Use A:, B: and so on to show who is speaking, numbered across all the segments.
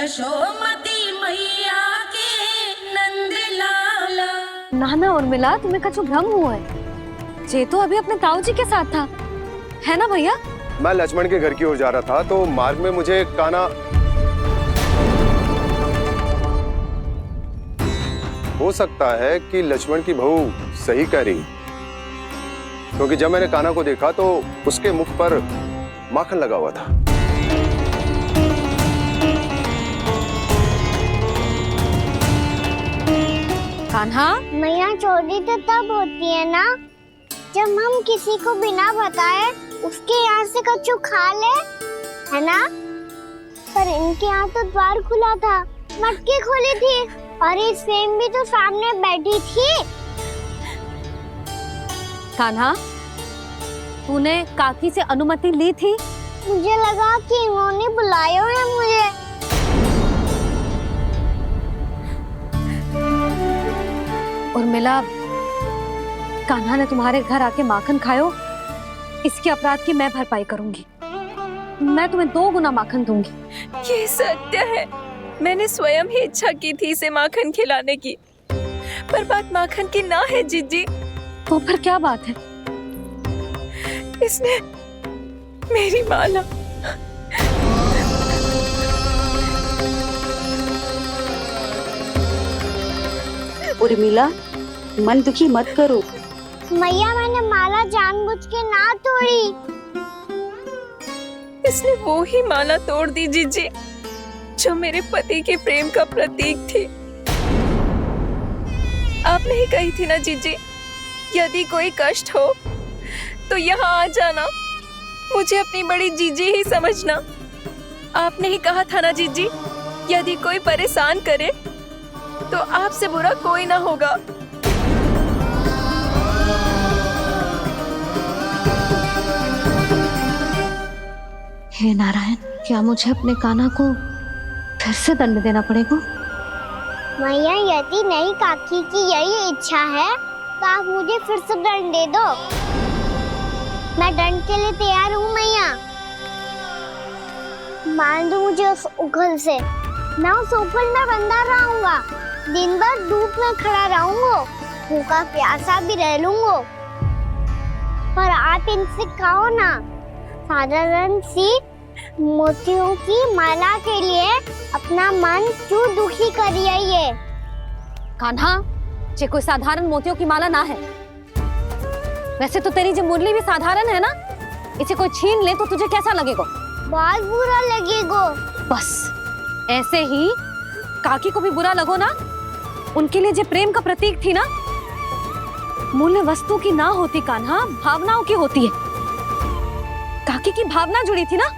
A: यशोमती मैया के नंद लाला।
B: नाना उर्मिला, तुम्हें कछु भ्रम हुआ है। जे तो अभी अपने ताऊ जी के साथ था, है ना भैया?
C: मैं लक्ष्मण के घर की ओर जा रहा था तो मार्ग में मुझे कान्हा, हो सकता है कि लक्ष्मण की बहू सही कह रही, क्योंकि जब मैंने कान्हा को देखा तो उसके मुख पर माखन लगा हुआ था।
B: कान्हा,
D: मैया चोरी तो तब होती है ना जब हम किसी को बिना बताए उसके यहाँ से कछु खा ले, है ना? पर इनके यहाँ तो द्वार खुला था, मटकी खोली थी और ये सेम भी तो सामने बैठी थी।
B: कान्हा, तूने काकी से अनुमति ली थी?
D: मुझे लगा कि इन्होंने बुलाया है मुझे।
B: उर्मिला, कान्हा ने तुम्हारे घर आके माखन खायो, इसके अपराध की मैं भरपाई करूंगी। मैं तुम्हें 2 गुना माखन दूंगी।
E: ये सत्य है, मैंने स्वयं ही इच्छा की थी इसे माखन खिलाने की, पर बात माखन की ना है जीजी।
B: तो फिर क्या बात है?
E: इसने मेरी माला,
F: उर्मिला, मन दुखी मत करो।
D: मैया, मैंने माला जानबूझ के ना तोड़ी।
E: इसने वो ही माला तोड़ दी जीजी जो मेरे पति के प्रेम का प्रतीक थी। आपने ही कही थी ना जीजी, यदि कोई कष्ट हो तो यहाँ आ जाना, मुझे अपनी बड़ी जीजी ही समझना। आपने ही कहा था ना जीजी, यदि कोई परेशान करे तो आपसे बुरा कोई ना होगा।
B: हे नारायण, क्या मुझे अपने कान्हा को फिर से दंड देना पड़ेगा?
D: मैया, यदि नहीं काकी की यही इच्छा है तो आप मुझे फिर से दंड दे दो। मैं दंड के लिए तैयार हूँ मैया। मान दो मुझे उस उखल से, मैं उस उखल में बंधा रहूंगा, दिन भर धूप में खड़ा रहूंगा, भूखा प्यासा भी रह लूंगा। पर आप इनसे कहो ना, साधारण सी मोतियों की माला के लिए अपना मन क्यों दुखी करिए?
B: कान्हा, ये कोई साधारण मोतियों की माला ना है। वैसे तो तेरी जो मुरली भी साधारण है ना, इसे कोई छीन ले तो तुझे कैसा लगेगा?
D: बहुत बुरा लगेगा।
B: बस ऐसे ही काकी को भी बुरा लगो ना। उनके लिए जो प्रेम का प्रतीक थी ना, मूल्य वस्तु की ना होती कान्हा, भावनाओं की होती है। काकी की भावना जुड़ी थी ना।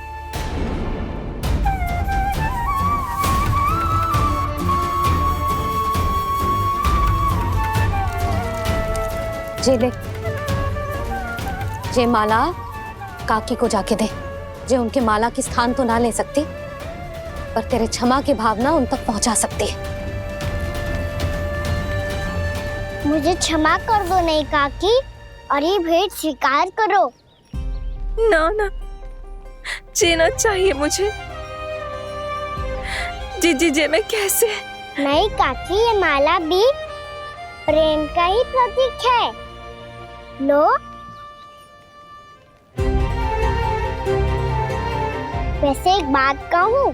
B: जे ले, जे माला काकी को जाके दे। जे उनके माला की स्थान तो ना ले सकती, पर तेरे क्षमा की भावना उन तक पहुंचा सकती है।
D: मुझे क्षमा कर दो नहीं काकी, और ये भेंट स्वीकार करो।
E: ना ना, जीना चाहिए मुझे जीजी। जे मैं कैसे?
D: नहीं काकी, ये माला भी प्रेम का ही प्रतीक है। लो। वैसे एक बात कहूँ,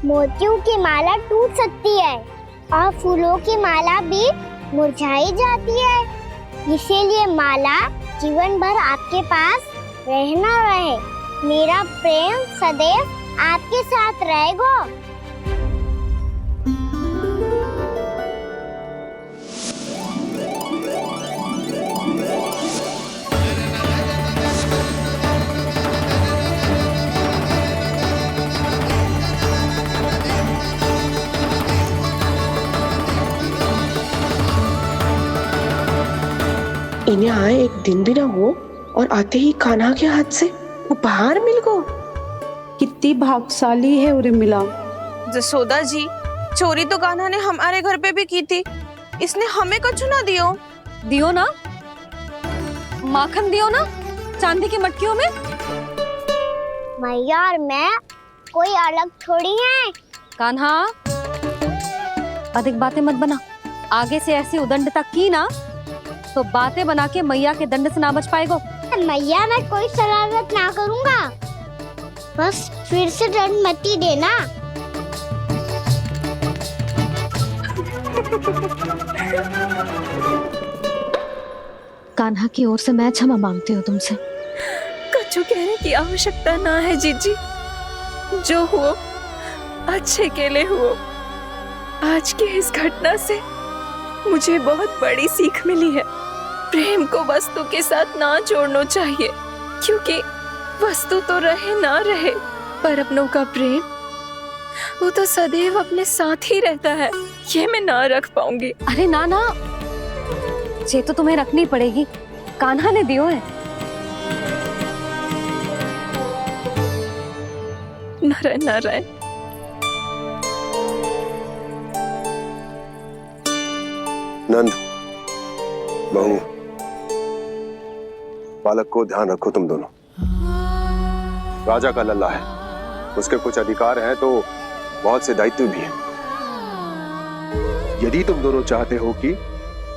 D: मोतियों की माला टूट सकती है और फूलों की माला भी मुरझाई जाती है। इसीलिए माला जीवन भर आपके पास रहना रहे। मेरा प्रेम सदैव आपके साथ रहेगा।
F: इन्हें आए एक दिन भी ना हो और आते ही कान्हा के हाथ से उपहार मिल गो। कितनी भाग्यशाली है उर्मिला।
G: जसोदा जी, चोरी तो कान्हा ने हमारे घर पे भी की थी, इसने हमें कछु ना दियो।
B: दियो ना, माखन दियो ना, चांदी की मटकियों में।
D: मैया और मैं कोई अलग थोड़ी हैं।
B: कान्हा, अधिक बातें मत बना। आगे से ऐसी उदंडता की ना तो बातें बना के मैया के दंड से ना बच पाएगो।
D: मैया मैं कोई शरारत ना करूंगा, बस फिर से दंड मत ही देना।
B: कान्हा की ओर से मैं क्षमा मांगती हूँ तुमसे।
E: कछु कहने की आवश्यकता ना है जीजी, जो हुआ अच्छे के लिए हुआ। आज की इस घटना से मुझे बहुत बड़ी सीख मिली है। प्रेम को वस्तु के साथ ना जोड़ना चाहिए, क्योंकि वस्तु तो रहे ना रहे, पर अपनों का प्रेम वो तो सदैव अपने साथ ही रहता है। ये मैं ना रख पाऊंगी।
B: अरे ना ना, ये तो तुम्हें रखनी पड़ेगी। कान्हा ने दियो है।
E: नारायण नारायण।
C: नंद, बहू, बालक को ध्यान रखो तुम दोनों। राजा का लल्ला है, उसके कुछ अधिकार हैं तो बहुत से दायित्व भी हैं। यदि तुम दोनों चाहते हो कि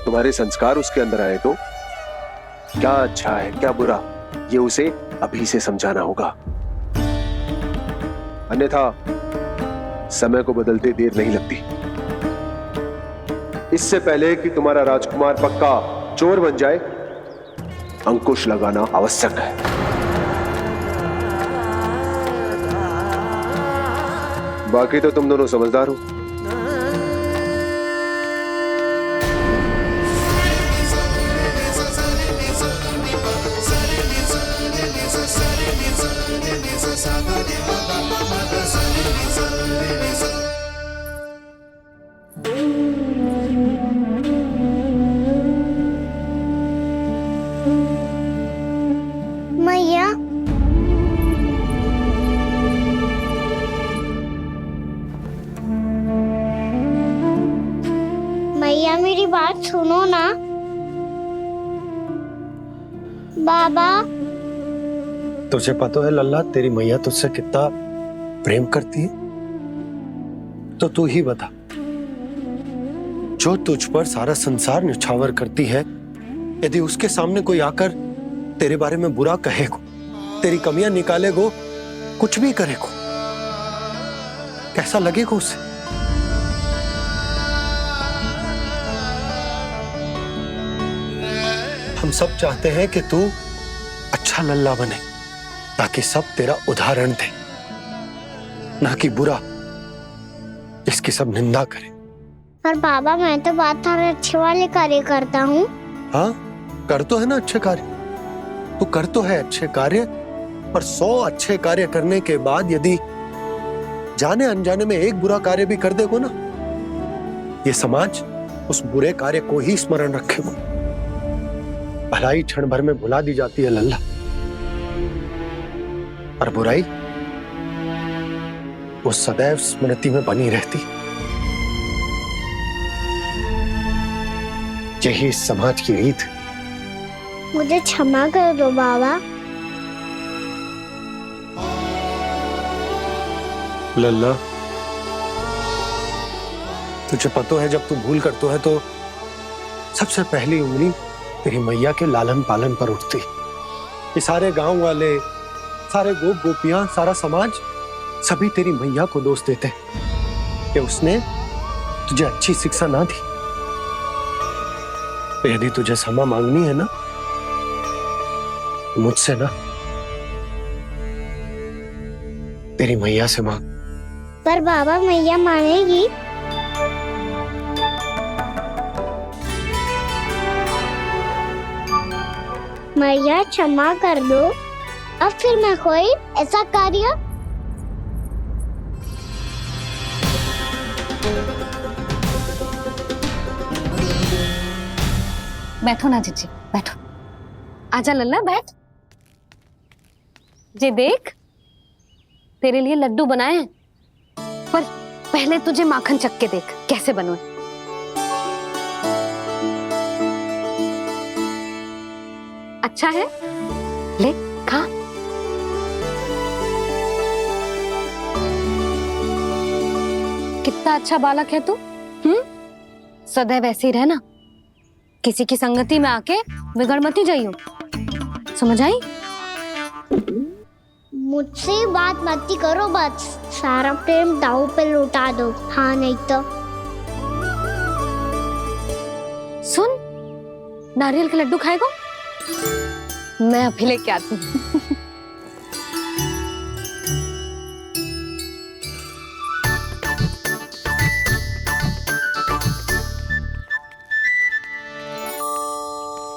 C: तुम्हारे संस्कार उसके अंदर आए तो क्या अच्छा है क्या बुरा, ये उसे अभी से समझाना होगा। अन्यथा समय को बदलते देर नहीं लगती। इससे पहले कि तुम्हारा राजकुमार पक्का चोर बन जाए, अंकुश लगाना आवश्यक है। बाकी तो तुम दोनों समझदार हो।
D: मैया मैया मेरी बात सुनो ना। बाबा,
H: तुझे पता है लल्ला, तेरी मैया तुझसे कितना प्रेम करती है? तो तू ही बता, जो तुझ पर सारा संसार न्यौछावर करती है, यदि उसके सामने कोई आकर तेरे बारे में बुरा कहेगो, तेरी कमियां निकालेगो, कुछ भी करेगो, कैसा लगेगा उसे? हम सब चाहते हैं कि तू अच्छा लल्ला बने, ताकि सब तेरा उदाहरण दे, ना कि बुरा जिसकी सब निंदा करे।
D: पर बाबा मैं तो बात हर अच्छे वाले कार्य करता हूँ।
H: हाँ, कर तो है ना अच्छे कार्य, तू कर तो है अच्छे कार्य, पर 100 अच्छे कार्य करने के बाद यदि जाने अनजाने में एक बुरा कार्य भी कर देगो ना, ये समाज उस बुरे कार्य को ही स्मरण रखेगो। भलाई क्षण भर में भुला दी जाती है लल्ला, और बुराई वो सदैव स्मृति में बनी रहती। यही इस समाज की रीत।
D: मुझे क्षमा कर दो बाबा।
H: लल्ला, तुझे पता है जब तू भूल करतो है तो सबसे पहली उंगली तेरी मैया के लालन पालन पर उठती। ये सारे गांव वाले, सारे गोप गोपियां, सारा समाज सभी तेरी मैया को दोष देते कि उसने तुझे अच्छी शिक्षा ना दी। तो यदि तुझे क्षमा मांगनी है ना, मुझसे ना, तेरी मैया से मांग।
D: पर बाबा मैया मानेगी? मैया क्षमा कर दो, अब फिर मैं कोई ऐसा कार्य।
B: बैठो ना जीजी, बैठो। आजा लल्ला, बैठ। जे देख, तेरे लिए लड्डू बनाए हैं, पर पहले तुझे माखन चख के देख कैसे बनो। अच्छा है, ले खा। कितना अच्छा बालक है तू। सदैव ऐसे ही रहना, किसी की संगति में आके बिगड़ मती जाइयो, समझ आई?
D: मुझसे बात मत करो, बस सारा प्रेम दाव पे लौटा दो। हाँ नहीं तो
B: सुन, नारियल के लड्डू खाएगा? मैं अभी लेके आती हूँ।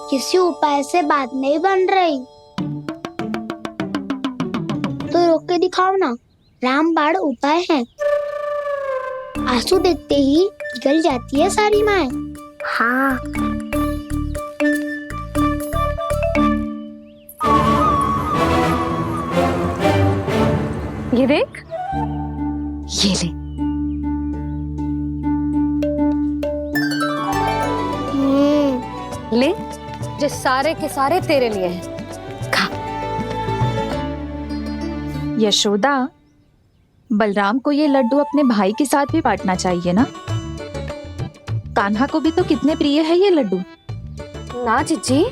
D: किसी उपाय से बात नहीं बन रही तो रोक के दिखाओ ना। रामबाण उपाय है, आंसू देखते ही जल जाती है सारी माए। हाँ
B: ये देख, ये ले। ले, जो सारे के सारे तेरे लिए हैं, खा।
E: यशोदा, बलराम को ये लड्डू अपने भाई के साथ भी बांटना चाहिए ना। कान्हा को भी तो कितने प्रिय है ये लड्डू।
B: ना जीजी,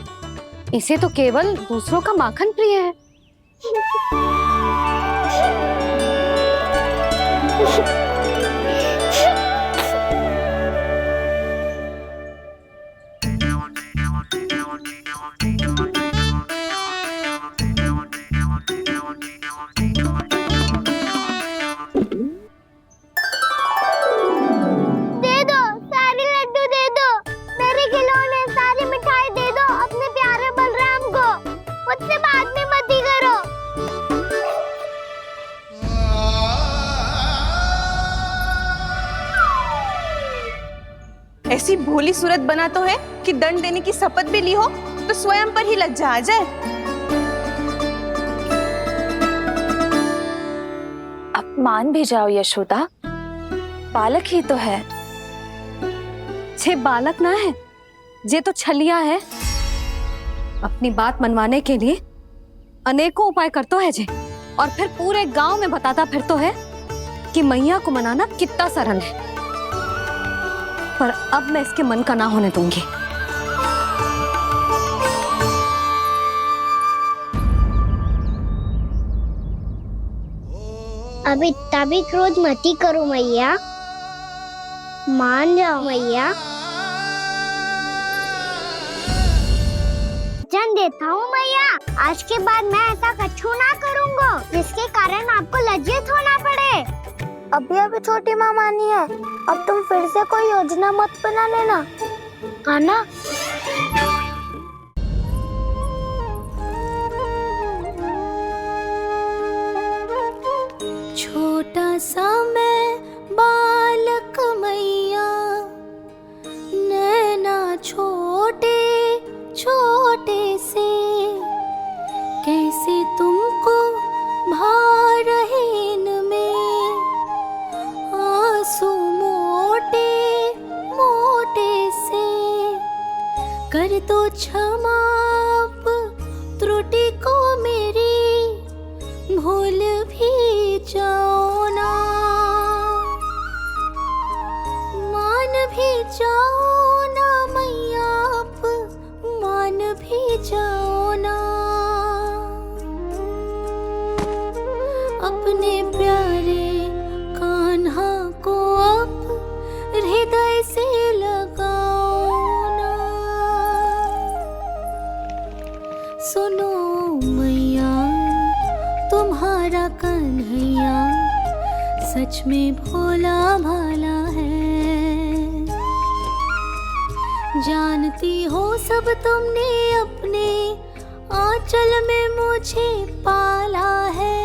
B: इसे तो केवल दूसरों का माखन प्रिय है।
G: ऐसी भोली सूरत बना तो है कि दंड देने की शपथ भी ली हो तो स्वयं पर ही लज्जा आ जाए।
E: अब मान भी जाओ यशोदा, बालक ही तो है।
B: छे बालक ना है, जे तो छलिया है। अपनी बात मनवाने के लिए अनेकों उपाय करतो है जे, और फिर पूरे गांव में बताता फिरतो है कि मैया को मनाना कितना सरल है। पर अब मैं इसके मन का ना होने दूंगी।
D: अब इतना भी क्रोध मती करो मैया, मान जाओ मैया। वचन देता हूँ मैया, आज के बाद मैं ऐसा कछु ना करूँगा जिसके कारण आपको लज्जित होना पड़े। अभी छोटी माँ मानी है, अब तुम फिर से कोई योजना मत बना लेना, कान्हा।
A: छोटा सा मैं बालक मैया, नैना छोटे छोटे से, कैसे तुमको भार हीन में आंसू मोटे मोटे से, कर दो क्षमा त्रुटि को मेरी, भूल भी जाओ ना, मान भी जाओ ना मैया, आप मान भी जाओ ना। अपने प्यारे कान्हा को अब हृदय से लगाओ ना। सुनो मैया, तुम्हारा कन्हैया सच में भोला भाला है। जानती हो सब तुमने अपने आंचल में मुझे पाला है।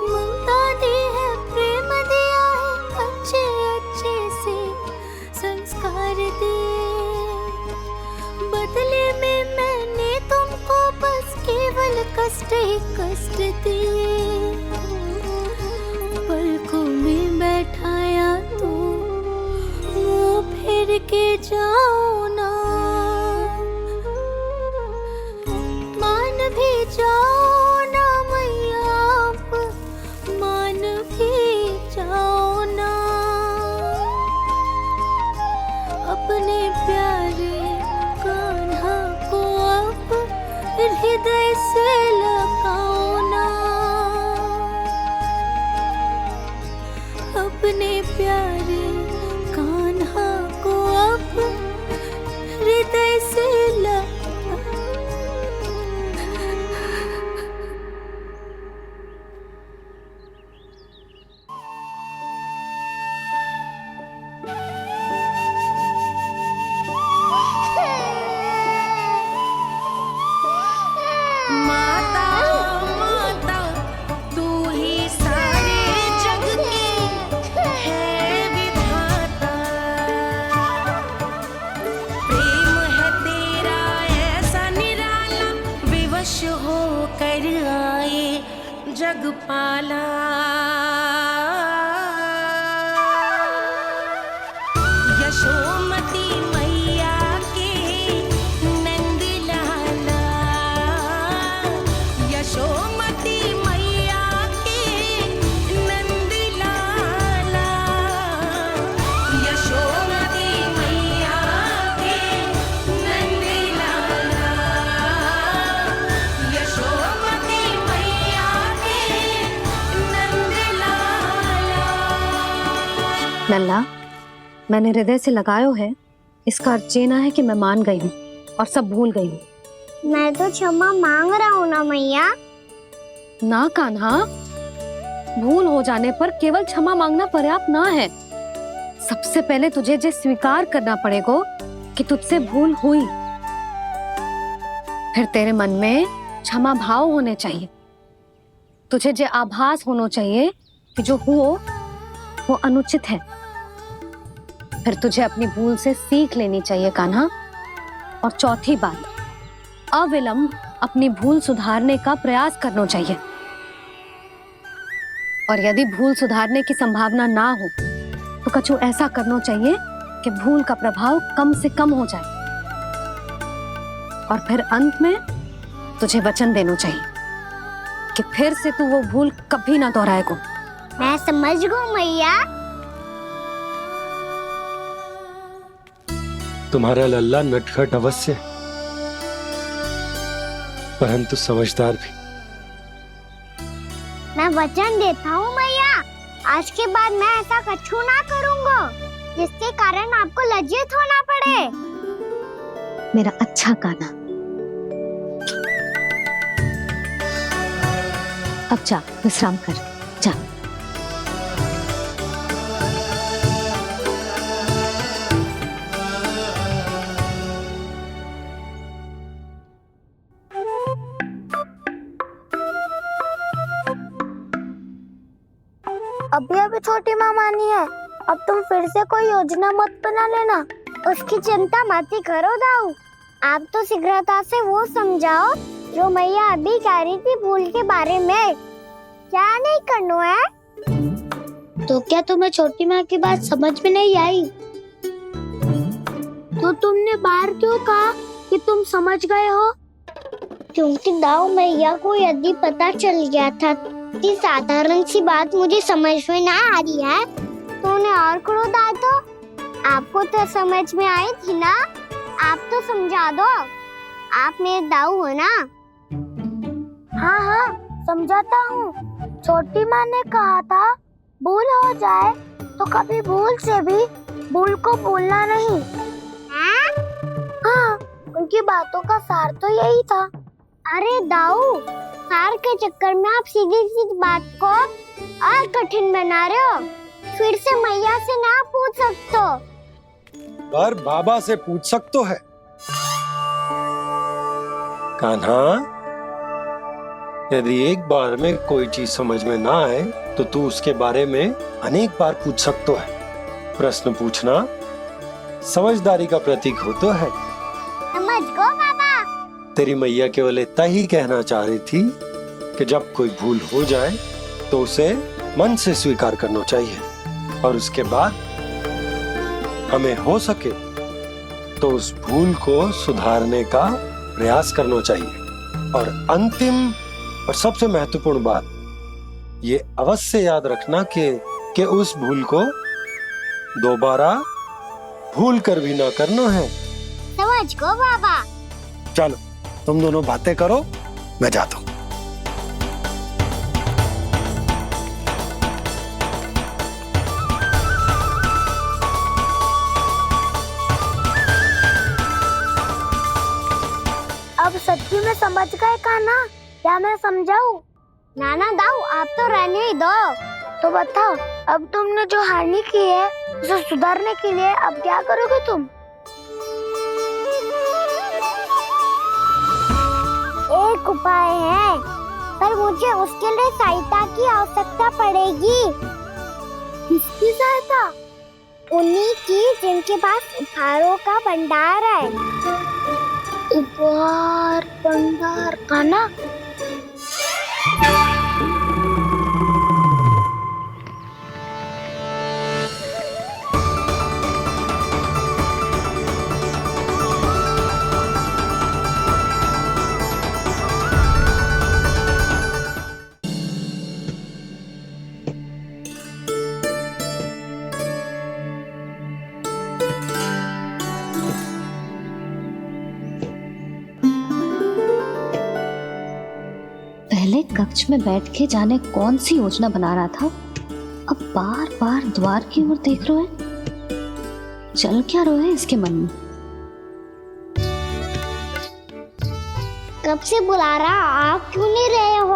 A: ममता दी है, प्रेम दिया है, अच्छे अच्छे से संस्कार दिए। बदले में मैंने तुमको बस केवल कष्ट ही कष्ट दिए। पलकों में बैठाया तो मुंह फेर के जाओ ना, मान भी जाओ अपने प्यारे कान्हा को अब हृदय से लगा। माता माता तू ही सारे जग के है विधाता, प्रेम है तेरा ऐसा निराला, विवश हो कर आए जग पाला। यशोमती मैया के नंद लाला, यशोमती मैया के नंद लाला, यशोमती मैया के नंद लाला, यशोमती मैया के नंद लाला।
B: लल्ला, मैंने हृदय से लगायो है, इसका अर्थ ये ना है कि मैं मान गई हूँ और सब भूल गई हूँ।
D: मैं तो क्षमा मांग रहा हूँ ना मैया।
B: ना कान्हा, भूल हो जाने पर केवल क्षमा मांगना पर्याप्त ना है। सबसे पहले तुझे ये स्वीकार करना पड़ेगा कि तुझसे भूल हुई, फिर तेरे मन में क्षमा भाव होने चाहिए। तुझे ये आभास होना चाहिए कि जो हुआ वो अनुचित है। फिर तुझे अपनी भूल से सीख लेनी चाहिए कान्हा। और चौथी बात, अविलंब अपनी भूल सुधारने का प्रयास करना चाहिए। और यदि भूल सुधारने की संभावना ना हो तो कछु ऐसा करना चाहिए कि भूल का प्रभाव कम से कम हो जाए। और फिर अंत में तुझे वचन देना चाहिए कि फिर से तू वो भूल कभी ना दोहराएगा।
D: मैं समझ गई मैया।
H: तुम्हारा लल्ला नटखट अवश्य, परंतु समझदार भी।
D: मैं वचन देता हूँ मैया, आज के बाद मैं ऐसा कछु ना करूँगा जिसके कारण आपको लज्जित होना पड़े।
B: मेरा अच्छा कान्हा, अब जा विश्राम कर, जा।
D: अभी अभी छोटी माँ मानी है, अब तुम फिर से कोई योजना मत बना लेना। उसकी चिंता मत ही करो दाऊ, आप तो शीघ्रता से वो समझाओ जो मैया अभी कह रही थी भूल के बारे में। क्या नहीं करना है? तो क्या तुम्हें छोटी माँ की बात समझ में नहीं आई? तो तुमने बाहर क्यों कहा कि तुम समझ गए हो? क्योंकि दाऊ मैया को यदि पता चल गया था इतनी साधारण सी बात मुझे समझ में ना आ रही है तो उन्हें और क्रोध आए तो? आपको तो समझ में आई थी ना, आप तो समझा दो। आप मेरे दाऊ हो ना। हाँ हाँ समझाता हूँ। छोटी माँ ने कहा था भूल हो जाए तो कभी भूल से भी भूल को भूलना नहीं। हाँ, उनकी बातों का सार तो यही था। अरे दाऊ, सार के चक्कर में आप सीधी सीधी बात को और कठिन बना रहे हो। फिर से मैया से ना पूछ सकते हो,
H: पर बाबा से पूछ सकते है। कान्हा, यदि एक बार में कोई चीज समझ में ना आए तो तू उसके बारे में अनेक बार पूछ सकते है। प्रश्न पूछना समझदारी का प्रतीक होता है।
D: समझ गो बाबा।
H: तेरी मैया केवल इतना ही कहना चाह रही थी कि जब कोई भूल हो जाए तो उसे मन से स्वीकार करना चाहिए और उसके बाद हमें हो सके तो उस भूल को सुधारने का प्रयास करना चाहिए। और अंतिम और सबसे महत्वपूर्ण बात ये अवश्य याद रखना कि उस भूल को दोबारा भूल कर भी ना करना है।
D: समझ गो बाबा।
H: चलो तुम दोनों बातें करो, मैं जाता हूँ।
D: समझ गए कान्हा, क्या मैं समझाऊं? नाना दाऊ, आप तो रहने ही दो। तो बताओ, अब तुमने जो हानि की है उसे सुधारने के लिए अब क्या करोगे तुम? एक उपाय है, पर मुझे उसके लिए सहायता की आवश्यकता पड़ेगी। किसकी सहायता? उन्हीं की जिनके पास उपहारों का भंडार है। उपहार भंडार का ना?
B: पहले कक्ष में बैठ के जाने कौन सी योजना बना रहा था, अब बार बार द्वार की ओर देख रहे हैं। चल क्या रहे हैं इसके मन में?
D: कब से बुला रहा, आप क्यों नहीं रहे हो?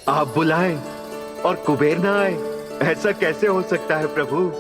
I: आप बुलाएं और कुबेर ना आए, ऐसा कैसे हो सकता है प्रभु?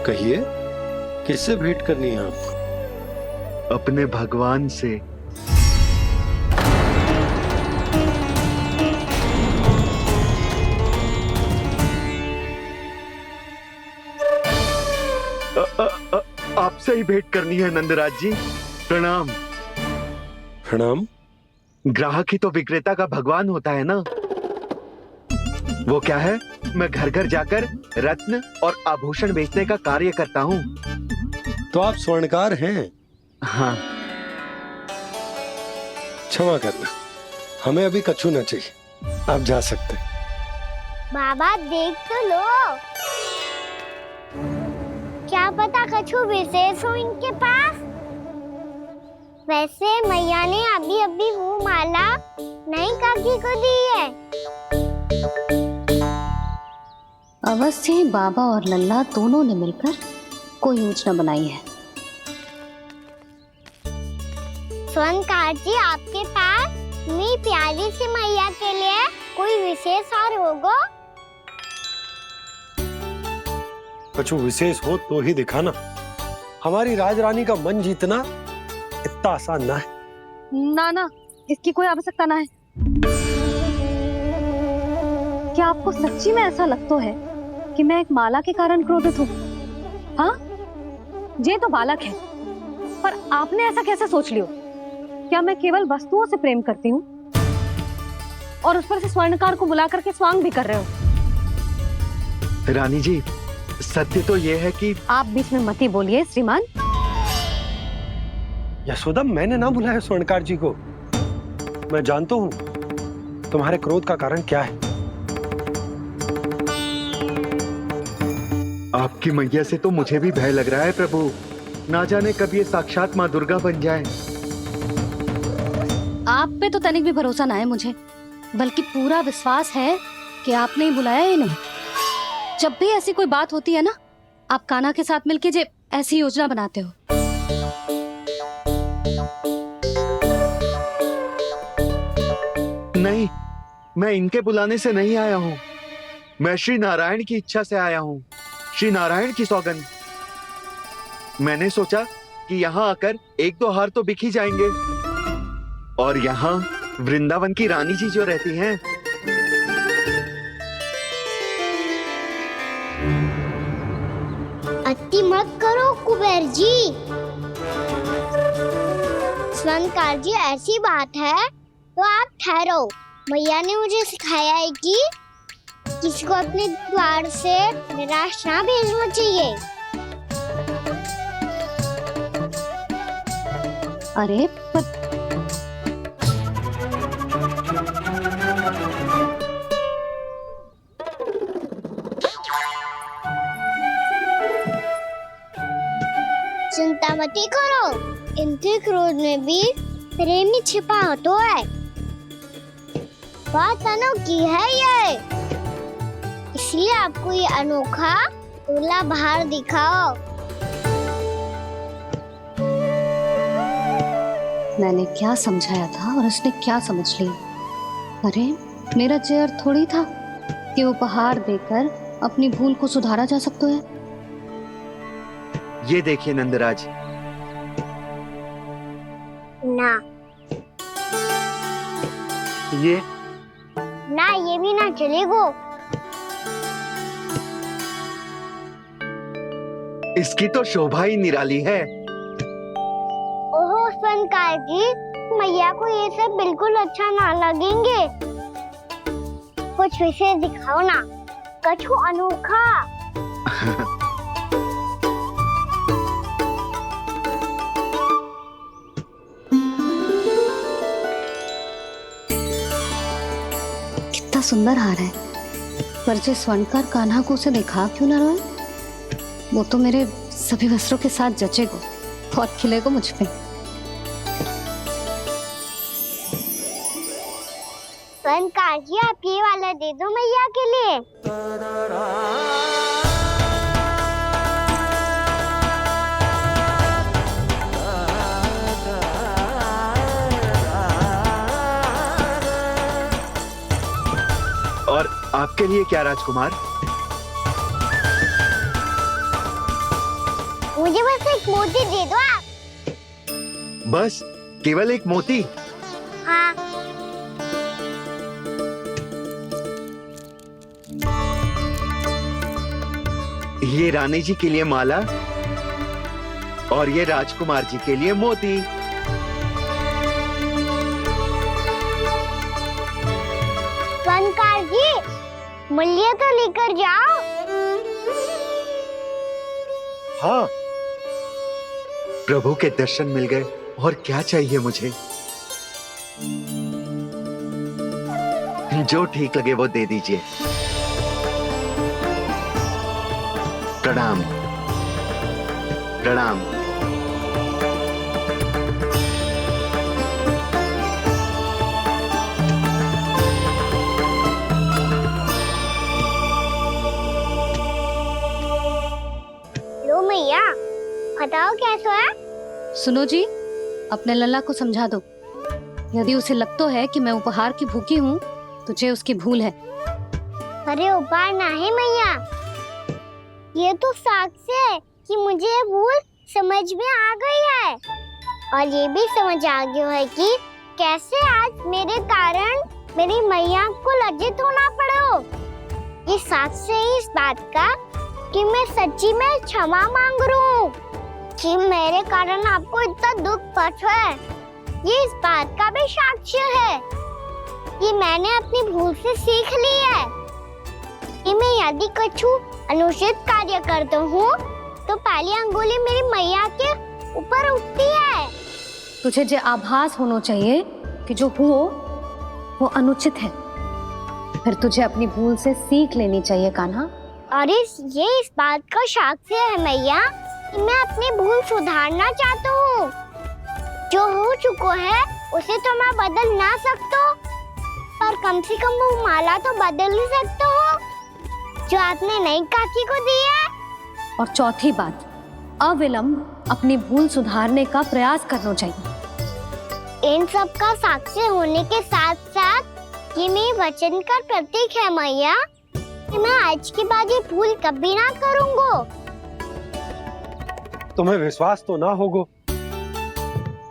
H: कहिए, किससे भेंट करनी है आपको?
I: अपने भगवान से। आपसे ही भेंट करनी है नंदराज जी। प्रणाम।
H: प्रणाम।
I: ग्राहक ही तो विक्रेता का भगवान होता है ना। वो क्या है, मैं घर घर जाकर रत्न और आभूषण बेचने का कार्य करता हूँ।
H: तो आप स्वर्णकार हैं?
I: हाँ।
H: क्षमा करना, हमें अभी कछु न चाहिए, आप जा सकते हैं।
D: बाबा देख तो लो, क्या पता कछु विशेष हो इनके पास। वैसे मैया ने अभी अभी वो माला नई काकी को दी है।
B: अवश्य ही बाबा और लल्ला दोनों ने मिलकर कोई योजना बनाई है।
D: स्वर्णकार जी, आपके पास मेरी प्यारी सी मैया के लिए कोई विशेष और होगा?
H: कछु विशेष हो तो ही दिखाना। हमारी राजरानी का मन जीतना इतना आसान ना है।
B: ना, इसकी कोई आवश्यकता ना है। क्या आपको सच्ची में ऐसा लगता है कि मैं एक माला के कारण क्रोधित हूँ? हाँ, ये तो बालक है, पर आपने ऐसा कैसे सोच लियो? क्या मैं केवल वस्तुओं से प्रेम करती हूँ और उस पर से स्वर्णकार को बुला करके स्वांग भी कर रहे हो?
I: रानी जी, सत्य तो ये है कि
B: आप बीच में मत ही बोलिए श्रीमान।
H: यशोदा, मैंने ना बुलाया स्वर्णकार जी को। मैं जानता हूँ तुम्हारे क्रोध का कारण क्या है।
I: आपकी मैया से तो मुझे भी भय लग रहा है प्रभु। ना जाने कब ये साक्षात माँ दुर्गा बन जाए।
B: आप पे तो तनिक भी भरोसा ना है मुझे, बल्कि पूरा विश्वास है कि आपने ही बुलाया है इन्हें। जब भी ऐसी कोई बात होती है ना, आप कान्हा के साथ मिलके जे ऐसी योजना बनाते हो।
I: नहीं, मैं इनके बुलाने से नहीं आया हूँ। मैं श्री नारायण की इच्छा से आया हूँ, श्री नारायण की सौगंध। मैंने सोचा कि यहाँ आकर एक दो हार तो बिक ही जाएंगे। और यहाँ वृंदावन की रानी जी जो रहती हैं,
D: अति मत करो कुबेर जी। स्वर्णकार जी, ऐसी बात है तो आप ठहरो। मैया ने मुझे सिखाया है कि किसी को अपने द्वार से निराश ना भेजना चाहिए।
B: अरे पर
D: चिंता मत करो, इनके क्रोध में भी प्रेम ही छिपा होता है। बात अनोखी है ये, इसलिए आपको ये अनोखा दूल्हा बाहर दिखाओ।
B: मैंने क्या समझाया था और उसने क्या समझ लिया। अरे मेरा चेयर थोड़ी था कि उपहार देकर अपनी भूल को सुधारा जा सकता है।
I: ये देखिए नंदराज,
D: ना
I: ये
D: ना, ये भी ना चलेगो।
I: इसकी तो शोभा ही निराली है।
D: ओहो स्वनकार जी, मैया को ये सब बिल्कुल अच्छा ना लगेंगे। कुछ विशेष दिखाओ ना, कछु अनोखा।
B: कितना सुंदर हार है, पर जो स्वर्णकार कान्हा को उसे दिखा क्यों ना रोए? वो तो मेरे सभी वस्त्रों के साथ जचेगा और खिलेगा मुझ पे।
D: स्वनकार जी, आप ये वाला दे दो मैया के लिए।
I: और आपके लिए क्या राजकुमार?
D: मुझे बस एक मोती दे दो आप।
I: बस केवल एक मोती?
D: हाँ,
I: ये रानी जी के लिए माला और ये राजकुमार जी के लिए मोती।
D: स्वनकार जी, मूल्य तो लेकर जाओ।
H: हाँ,
I: प्रभु के दर्शन मिल गए और क्या चाहिए मुझे? जो ठीक लगे वो दे दीजिए। प्रणाम प्रणाम।
D: लो मैया, बताओ कैसा है?
B: सुनो जी, अपने लल्ला को समझा दो। यदि उसे लगता है कि मैं उपहार की भूखी हूँ, तुझे उसकी भूल है।
D: अरे उपहार ना है मैया, ये तो साक्ष्य है कि मुझे ये भूल समझ में आ गई है, और ये भी समझ आ गया है कि कैसे आज मेरे कारण मेरी मैया को लज्जित होना पड़ो। ये साक्ष्य है इस बात का कि मैं सच्ची में क्षमा मांग रहा हूँ कि मेरे कारण आपको इतना दुख पहुंचा है। ये इस बात का भी साक्ष्य है कि मैंने अपनी भूल से सीख ली है कि मैं यदि कछु अनुचित कार्य करता हूँ तो पहली अंगुली मेरी मैया के ऊपर उठती है।
B: तुझे जो आभास होना चाहिए कि जो हुआ वो अनुचित है, फिर तुझे अपनी भूल से सीख लेनी चाहिए कान्हा।
D: और ये इस बात का साक्ष्य है मैया कि मैं अपनी भूल सुधारना चाहता हूँ। जो हो चुका है उसे तो मैं बदल ना सकता, पर कम से कम वो माला तो बदल ही सकता हूँ जो आपने नई काकी को दी है।
B: और चौथी बात, अविलंब अपनी भूल सुधारने का प्रयास करना चाहिए।
D: इन सब का साक्ष्य होने के साथ साथ ये मेरे वचन का प्रतीक है मैया कि मैं आज के बाद ये भूल कभी ना करूँगा।
H: तुम्हें विश्वास तो ना होगो,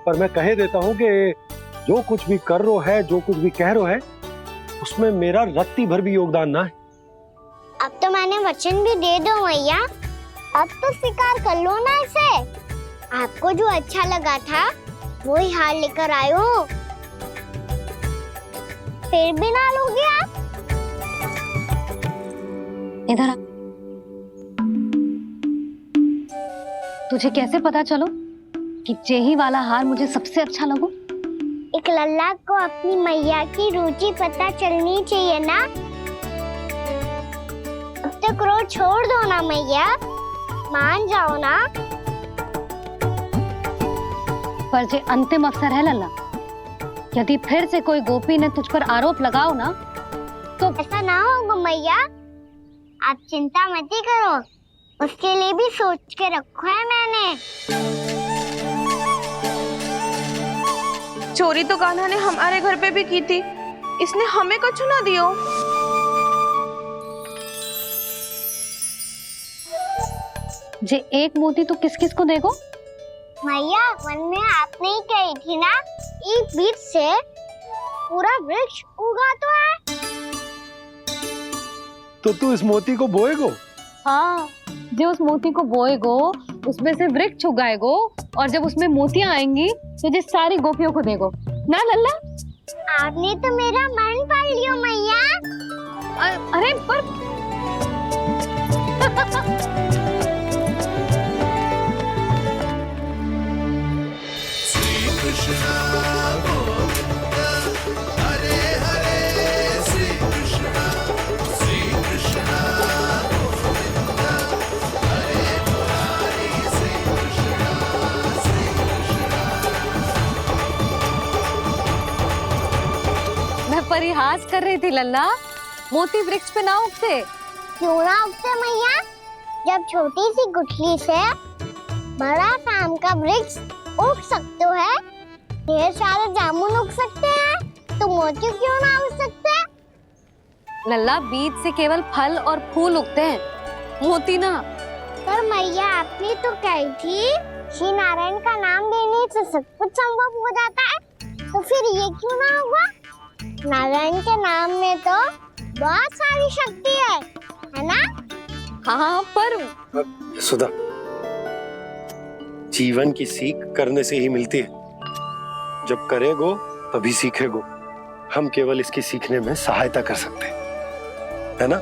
H: पर मैं कह देता हूँ कि जो कुछ भी कर रो है, जो कुछ भी कह रो है, उसमें मेरा रत्ती भर भी योगदान ना है।
D: अब तो मैंने वचन भी दे दो मैया, अब तो स्वीकार कर लो ना इसे। आपको जो अच्छा लगा था वही हार लेकर आयो, फिर भी ना लोगे आप?
B: इधर आ। तुझे कैसे पता चलो कि जेही वाला हार मुझे सबसे अच्छा लगो?
D: एक लल्ला को अपनी मैया की रुचि पता चलनी चाहिए ना। अब तक रोज छोड़ दो ना मैया, मान जाओ ना।
B: पर जे अंतिम अवसर है लल्ला, यदि फिर से कोई गोपी ने तुझ पर आरोप लगाओ ना तो
D: ऐसा ना होगा मैया, आप चिंता मत ही करो, उसके लिए भी सोच के रखो है मैंने।
G: चोरी तो कान्हा ने हमारे घर पे भी की थी, इसने हमें कछु ना दियो।
B: जे एक मोती तो किस किस को देगो?
D: मैया मन में आपने ही कही थी ना, एक बीज से पूरा वृक्ष उगा तो है।
H: तो तू इस मोती को बोएगो?
B: हाँ, जो उस मोती को बोएगो उसमें से वृक्ष उगाएगो और जब उसमें मोतियां आएंगी तो जिस सारी गोपियों को देगो ना लल्ला।
D: आपने तो मेरा मन पढ़ लियो मैया।
B: अरे पर मैं परिहास कर रही थी लल्ला, मोती वृक्ष पे ना उगते।
D: क्यों ना उगते मैया, जब छोटी सी गुठली से बड़ा आम का वृक्ष उग सकते है, ढेर सारे जामुन उग सकते हैं, तो मोती क्यों ना उग सकते?
B: लल्ला, बीज से केवल फल और फूल उगते हैं, मोती ना।
D: पर मैया आपने तो कही थी श्री नारायण का नाम लेने से सब कुछ संभव हो जाता है, तो फिर ये क्यों ना होगा? नारायण के नाम में तो बहुत सारी शक्ति है ना?
B: हाँ, पर
H: सुधा, जीवन की सीख करने से ही मिलती है। जब करेगो तभी सीखेगो। हम केवल इसकी सीखने में सहायता कर सकते हैं, है ना?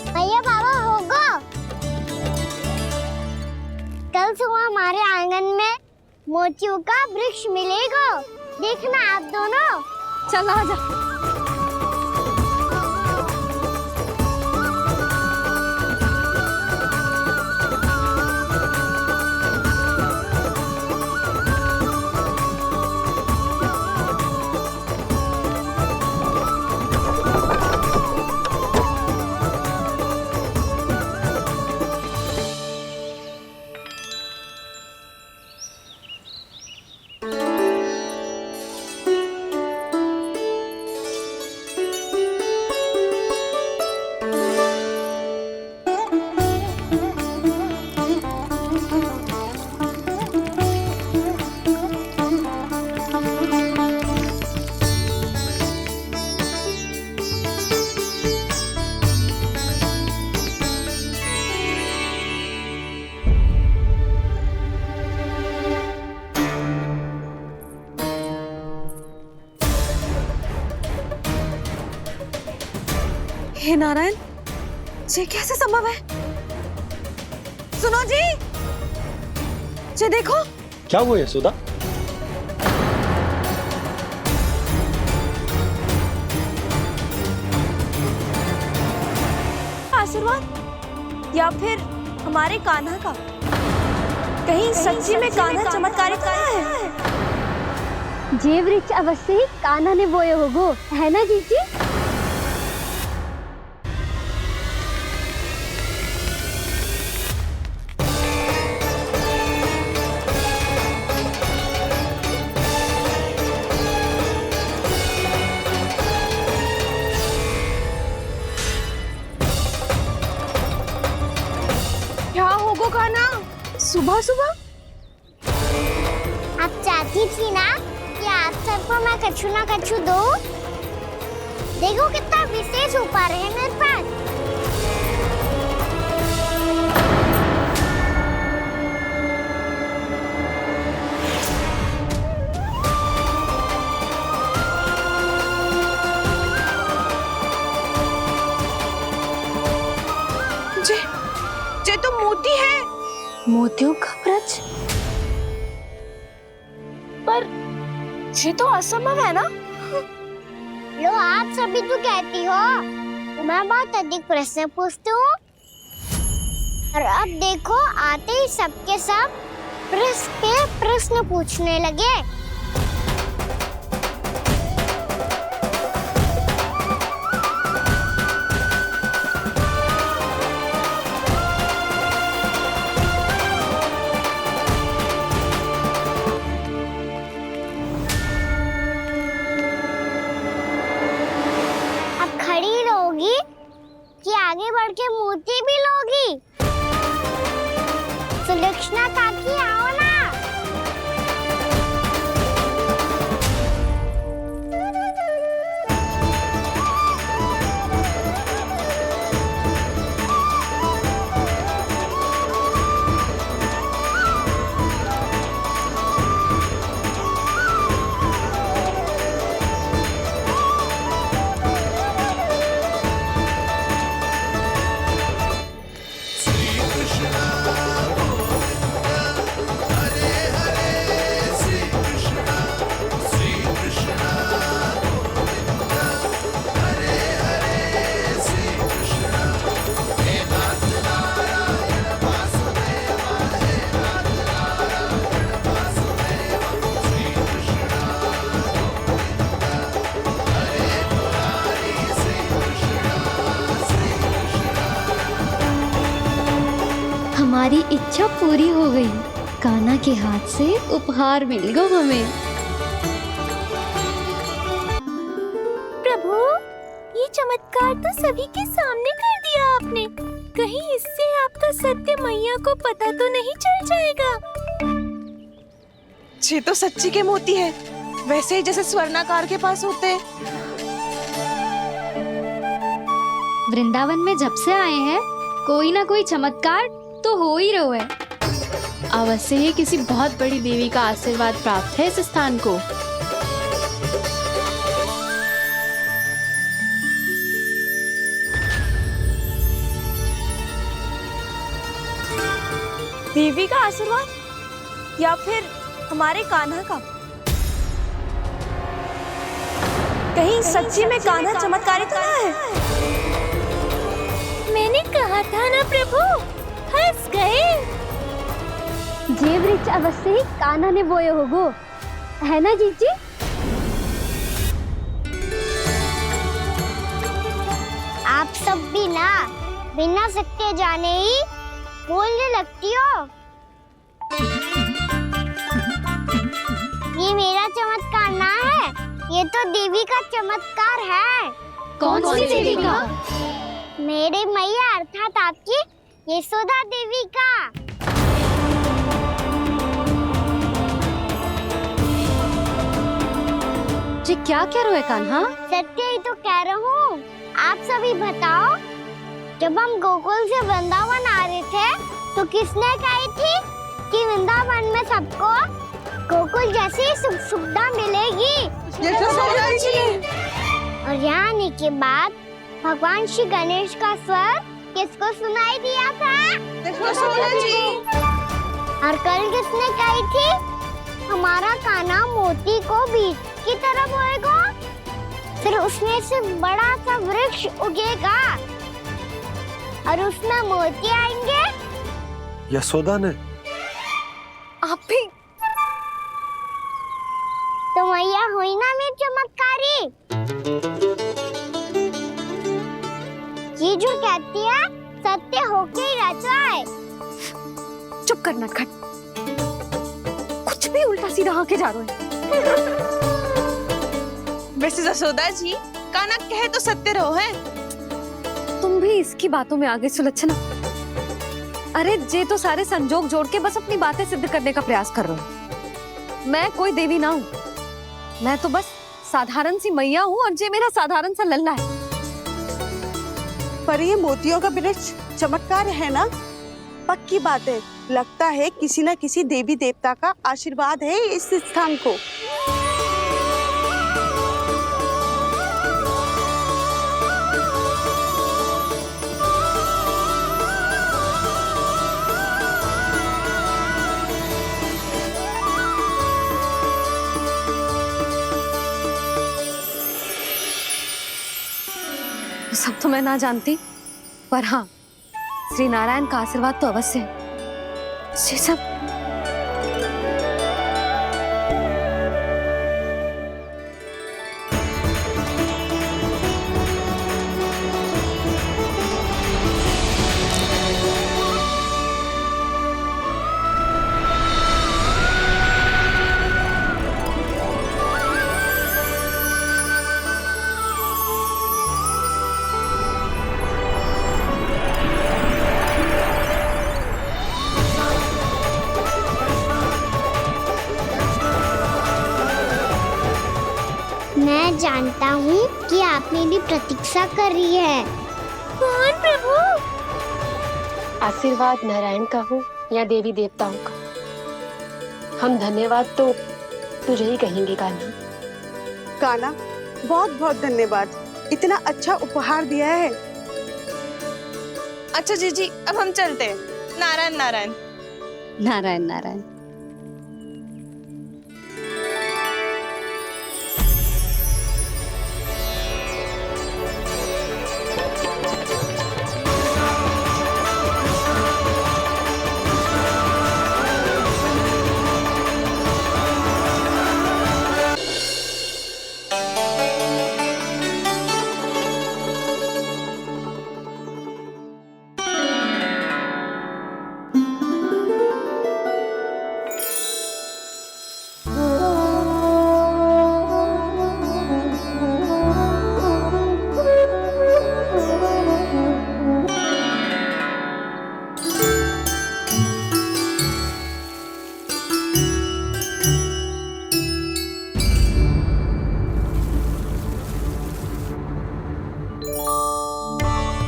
D: भैया बाबा होगो, कल सुबह हमारे आंगन में मोतियों का वृक्ष मिलेगा, देखना आप दोनों।
B: चल आ जा।
E: हे नारायण, ये कैसे संभव है? सुनो जी, ये देखो।
H: क्या हुआ यशोदा?
E: आशीर्वाद या फिर हमारे कान्हा का? कहीं सच्ची में कान्हा चमत्कारित करा है?
D: जे वृक्ष अवश्य ही कान्हा ने बोए होगो, है ना जीजी?
G: क्या होगो कान्हा सुबह सुबह?
D: आप चाहती थी ना कि आप सबको मैं कछु ना कछु दूं? देखो कितना विशेष उपहार है मेरे पास।
G: मोती है।
B: मोतियों का ब्रज?
G: पर ये तो असंभव है ना।
D: लो आप सभी तो कहती हो, मैं बहुत अधिक प्रश्न पूछती हूँ, और अब देखो आते ही सबके सब प्रश्न पे प्रश्न पूछने लगे। अब खड़ी रहोगी कि आगे बढ़ के मोती भी लोगी? सुलक्षणा काकी आओ ना।
J: हमारी इच्छा पूरी हो गई। कान्हा के हाथ से उपहार मिल गया हमें।
A: प्रभु, ये चमत्कार तो सभी के सामने कर दिया आपने। कहीं इससे आपका सत्य मैया को पता तो नहीं चल जाएगा?
G: ये तो सच्ची के मोती है, वैसे ही जैसे स्वर्णाकार के पास होते हैं।
J: वृंदावन में जब से आए हैं कोई ना कोई चमत्कार तो हो ही रहा है। अवश्य ही किसी बहुत बड़ी देवी का आशीर्वाद प्राप्त है इस स्थान को।
G: देवी का आशीर्वाद या फिर हमारे कान्हा का? कहीं सच्ची में कान्हा चमत्कारी तो ना है?
A: मैंने कहा था ना प्रभु, फंस गए।
J: जे वृक्ष अवश्य ही कान्हा ने बोए होगो, है ना जीजी?
D: आप सब भी ना बिना सत्य जाने ही बोलने लगती हो। ये मेरा चमत्कार ना है, ये तो देवी का चमत्कार है।
J: कौन सी देवी का?
D: मेरे मैया अर्थात आपकी यशोदा देवी का।
B: जी क्या कह रहे हो कान्हा?
D: सत्य ही तो कह रहा हूँ। आप सभी बताओ, जब हम गोकुल से वृंदावन आ रहे थे तो किसने कही थी कि वृंदावन में सबको गोकुल जैसी सुख सुविधा मिलेगी?
G: यशोदा जी।
D: और यहाँ आने के बाद भगवान श्री गणेश का स्वर किसको सुनाई दिया था?
G: यशोदा जी।
D: और कल किसने कही थी हमारा कान्हा मोती को बीज की तरफ होएगा, फिर उसमें से बड़ा सा वृक्ष उगेगा और उसमें मोती आएंगे?
H: यशोदा ने?
B: आप भी?
D: तो मैया हुई ना मेरी चमत्कारी। ये जो कहती है सत्य होके ही रहता है।
B: चुप करना खट, कुछ भी उल्टा सीधा आके जा रहे हैं।
G: वैसे यशोदा जी, कान्हा कहे तो सत्य रहो है।
B: तुम भी इसकी बातों में आगे सुलक्षणा। अरे जे तो सारे संजोग जोड़ के बस अपनी बातें सिद्ध करने का प्रयास कर रहे हो। मैं कोई देवी ना हूँ, मैं तो बस साधारण सी मैया हूँ और जे मेरा साधारण सा लल्ला है।
K: पर ये मोतियों का वृक्ष चमत्कार है ना? पक्की बात है, लगता है किसी न किसी देवी देवता का आशीर्वाद है इस स्थान को।
B: वो सब तो मैं ना जानती, पर हाँ, श्री नारायण का आशीर्वाद तो अवश्य है। ये सब
D: मैं जानता हूँ कि आप मेरी प्रतीक्षा कर रही है।
A: कौन प्रभु?
F: आशीर्वाद नारायण का हो या देवी देवताओं का, हम धन्यवाद तो तुझे ही कहेंगे कान्हा।
K: कान्हा, बहुत बहुत धन्यवाद, इतना अच्छा उपहार दिया है।
G: अच्छा जीजी, अब हम चलते हैं। नारायण नारायण।
B: नारायण नारायण।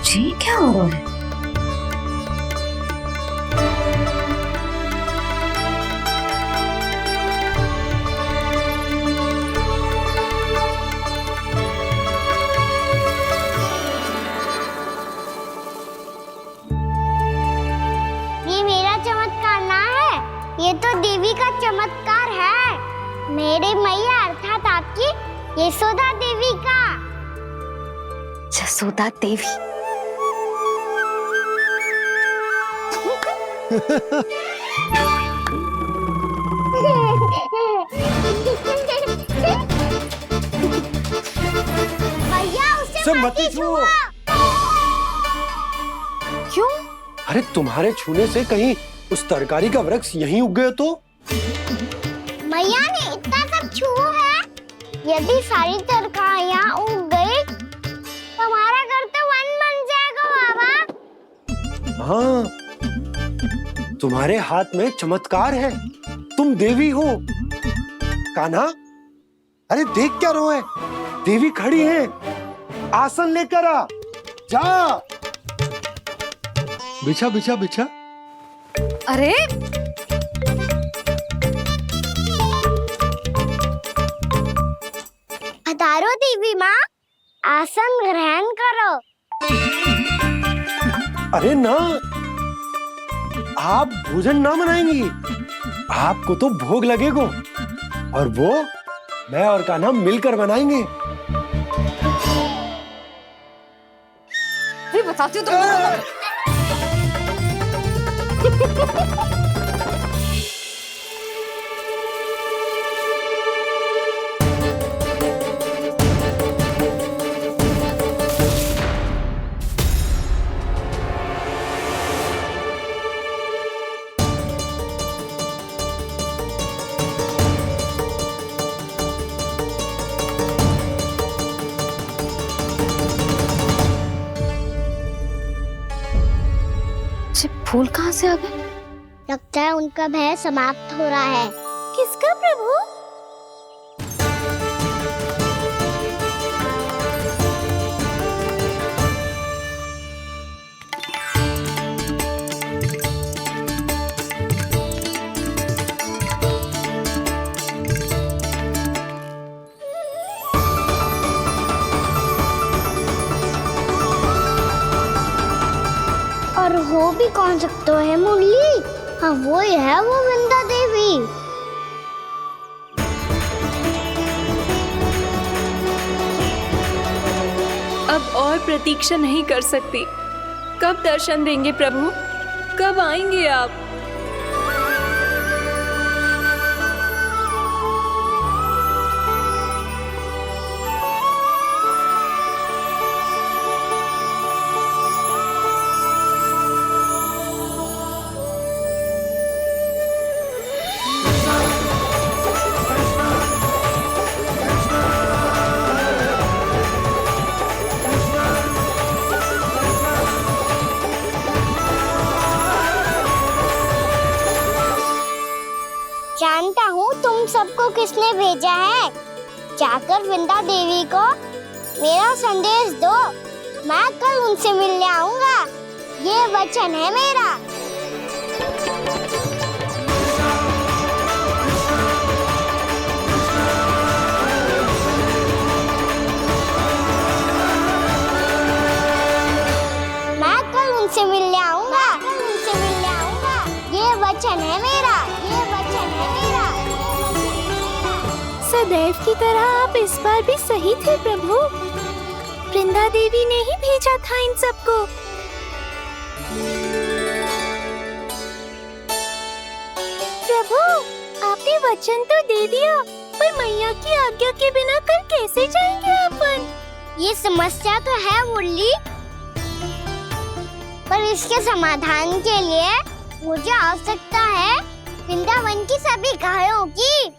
B: जी क्या हो रहा है?
D: ये मेरा चमत्कार ना है, ये तो देवी का चमत्कार है। मेरे मैया अर्थात आपकी यशोदा देवी का।
B: जसोदा देवी।
D: भैया उसे मत छुओ।
B: क्यों?
H: अरे तुम्हारे छूने से कहीं उस तरकारी का वृक्ष यहीं उग गए तो?
D: मैया ने इतना सब छुआ है, यदि सारी तरकारियां उग गई तो हमारा घर तो वन बन जाएगा बाबा।
H: हाँ, तुम्हारे हाथ में चमत्कार है, तुम देवी हो। कान्हा, अरे देख क्या रहो है, देवी खड़ी है, आसन लेकर आ, जा। बिछा बिछा बिछा।
B: अरे
D: पधारो देवी माँ, आसन ग्रहण करो।
H: अरे ना, आप भोजन ना बनाएंगी, आपको तो भोग लगेगा, और वो मैं और कान्हा मिलकर बनाएंगे।
B: भी बताती हूँ तुमको। फूल कहाँ से आ गए?
D: लगता है उनका भय समाप्त हो रहा है।
A: किसका प्रभु?
D: और हो भी कौन सकता है मुरली? हाँ वो ही है, वो वृंदा देवी।
E: अब और और प्रतीक्षा नहीं कर सकती। कब दर्शन देंगे प्रभु? कब आएंगे आप?
D: जानता हूँ तुम सबको किसने भेजा है। जाकर वृंदा देवी को मेरा संदेश दो। मैं कल उनसे मिलने आऊंगा, ये वचन है मेरा। मैं कल उनसे मिलने आऊंगा, ये वचन है मेरा।
A: सदैव की तरह आप इस बार भी सही थे प्रभु। वृंदा देवी ने ही भेजा था इन सबको। प्रभु, आपने वचन तो दे दिया, पर मैया की आज्ञा के बिना कल कैसे जाएंगे अपन?
D: ये समस्या तो है मुरली, पर इसके समाधान के लिए मुझे आवश्यकता है वृंदावन की सभी गायों की।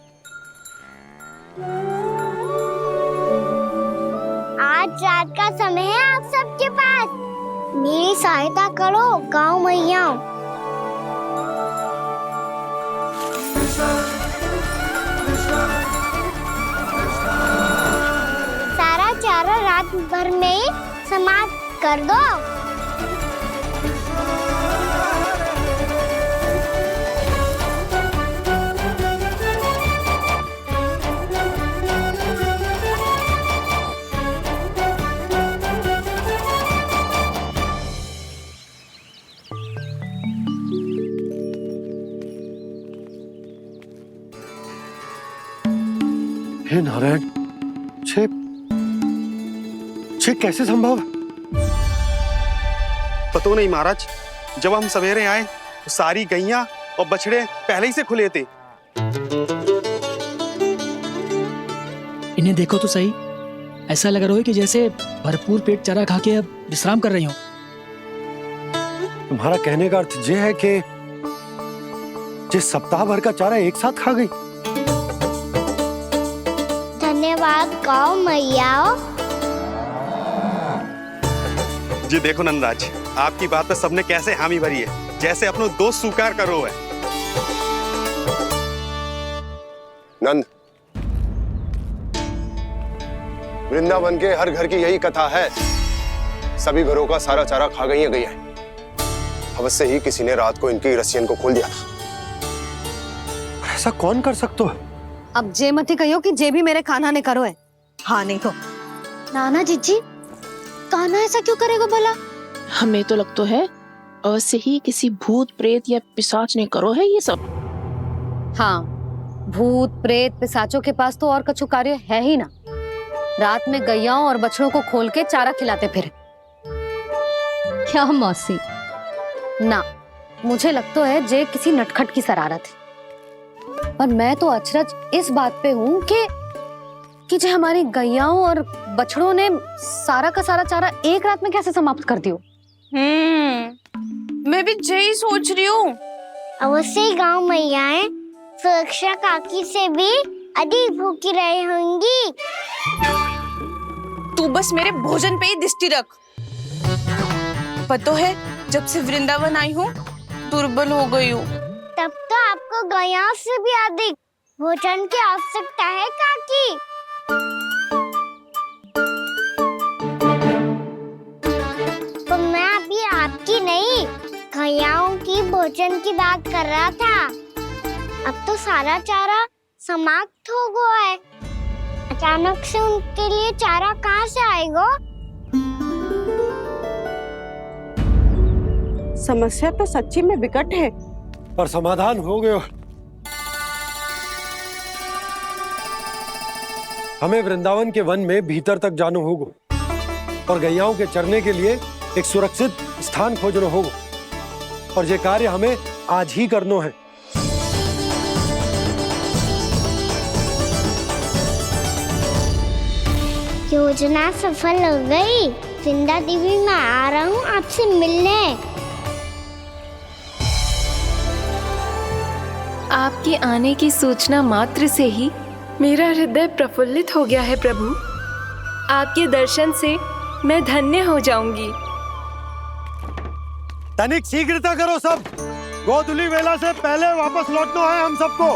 D: आज रात का समय है आप सबके पास। मेरी सहायता करो गाँव मैया। सारा चारा रात भर में ही समाप्त कर दो।
H: हे नारायण, छे कैसे संभव?
L: पता नहीं महाराज, जब हम सवेरे आए तो सारी गैया और बछड़े पहले ही से खुले थे।
M: इन्हें देखो तो सही, ऐसा लग रहा है कि जैसे भरपूर पेट चारा खा के अब विश्राम कर रही हो।
H: तुम्हारा कहने का अर्थ ये है कि जिस सप्ताह भर का चारा एक साथ खा गई।
D: धन्यवाद गाँव मैया।
L: जी देखो नंदराज, आपकी बात पे सबने कैसे हामी भरी है, जैसे अपनो दोस्त स्वीकार करो है।
C: नंद, वृंदावन के हर घर की यही कथा है। सभी घरों का सारा चारा खा गई है। अवश्य ही किसी ने रात को इनकी रस्सियन को खोल दिया था।
H: ऐसा कौन कर सकता है?
B: अब जे मत ही कहियो कि जे भी मेरे कान्हा ने करो है।
K: हाँ नहीं तो
J: नाना जीजी, कान्हा ऐसा क्यों करेगा भला?
G: हमें तो लगता है अवश्य ही किसी भूत प्रेत या पिशाच ने करो है ये सब।
B: हाँ, भूत प्रेत पिशाचों के पास तो और कछु कार्य है ही ना। रात में गैयाओं और बछड़ों को खोल के चारा खिलाते फिर। क्या मौसी? ना, मुझे लगता है जे किसी नटखट की शरारत है। पर मैं तो अचरज इस बात पे हूँ कि जो हमारी गैयाओं और बछड़ों ने सारा का सारा चारा एक रात में कैसे समाप्त कर दियो।
G: मैं भी यही सोच रही हूँ।
D: अवश्य ही गाँव मैयाएं सुरक्षा काकी से भी अधिक भूखी रही होंगी।
G: तू बस मेरे भोजन पे ही दृष्टि रख। पता है, जब से वृंदावन आई हूँ दुर्बल हो गई हूँ।
D: तब तो आपको गैया से भी अधिक भोजन की आवश्यकता है काकी। तो मैं अभी आपकी नहीं, गैयाओं की भोजन की बात कर रहा था। अब तो सारा चारा समाप्त हो गया है। अचानक से उनके लिए चारा कहाँ से आएगा?
K: समस्या तो सच्ची में विकट है,
H: पर समाधान हो गयो। हमें वृंदावन के वन में भीतर तक जाना होगा। और गैयाओं के चरने के लिए एक सुरक्षित स्थान खोजनो होगा, और ये कार्य हमें आज ही करनो है।
D: योजना सफल हो गई। वृंदा देवी, मैं आ रहा हूँ आपसे मिलने।
E: आपके आने की सूचना मात्र से ही मेरा हृदय प्रफुल्लित हो गया है प्रभु। आपके दर्शन से मैं धन्य हो जाऊंगी।
H: तनिक शीघ्रता करो सब, गोधुली वेला से पहले वापस लौटना है हम सबको।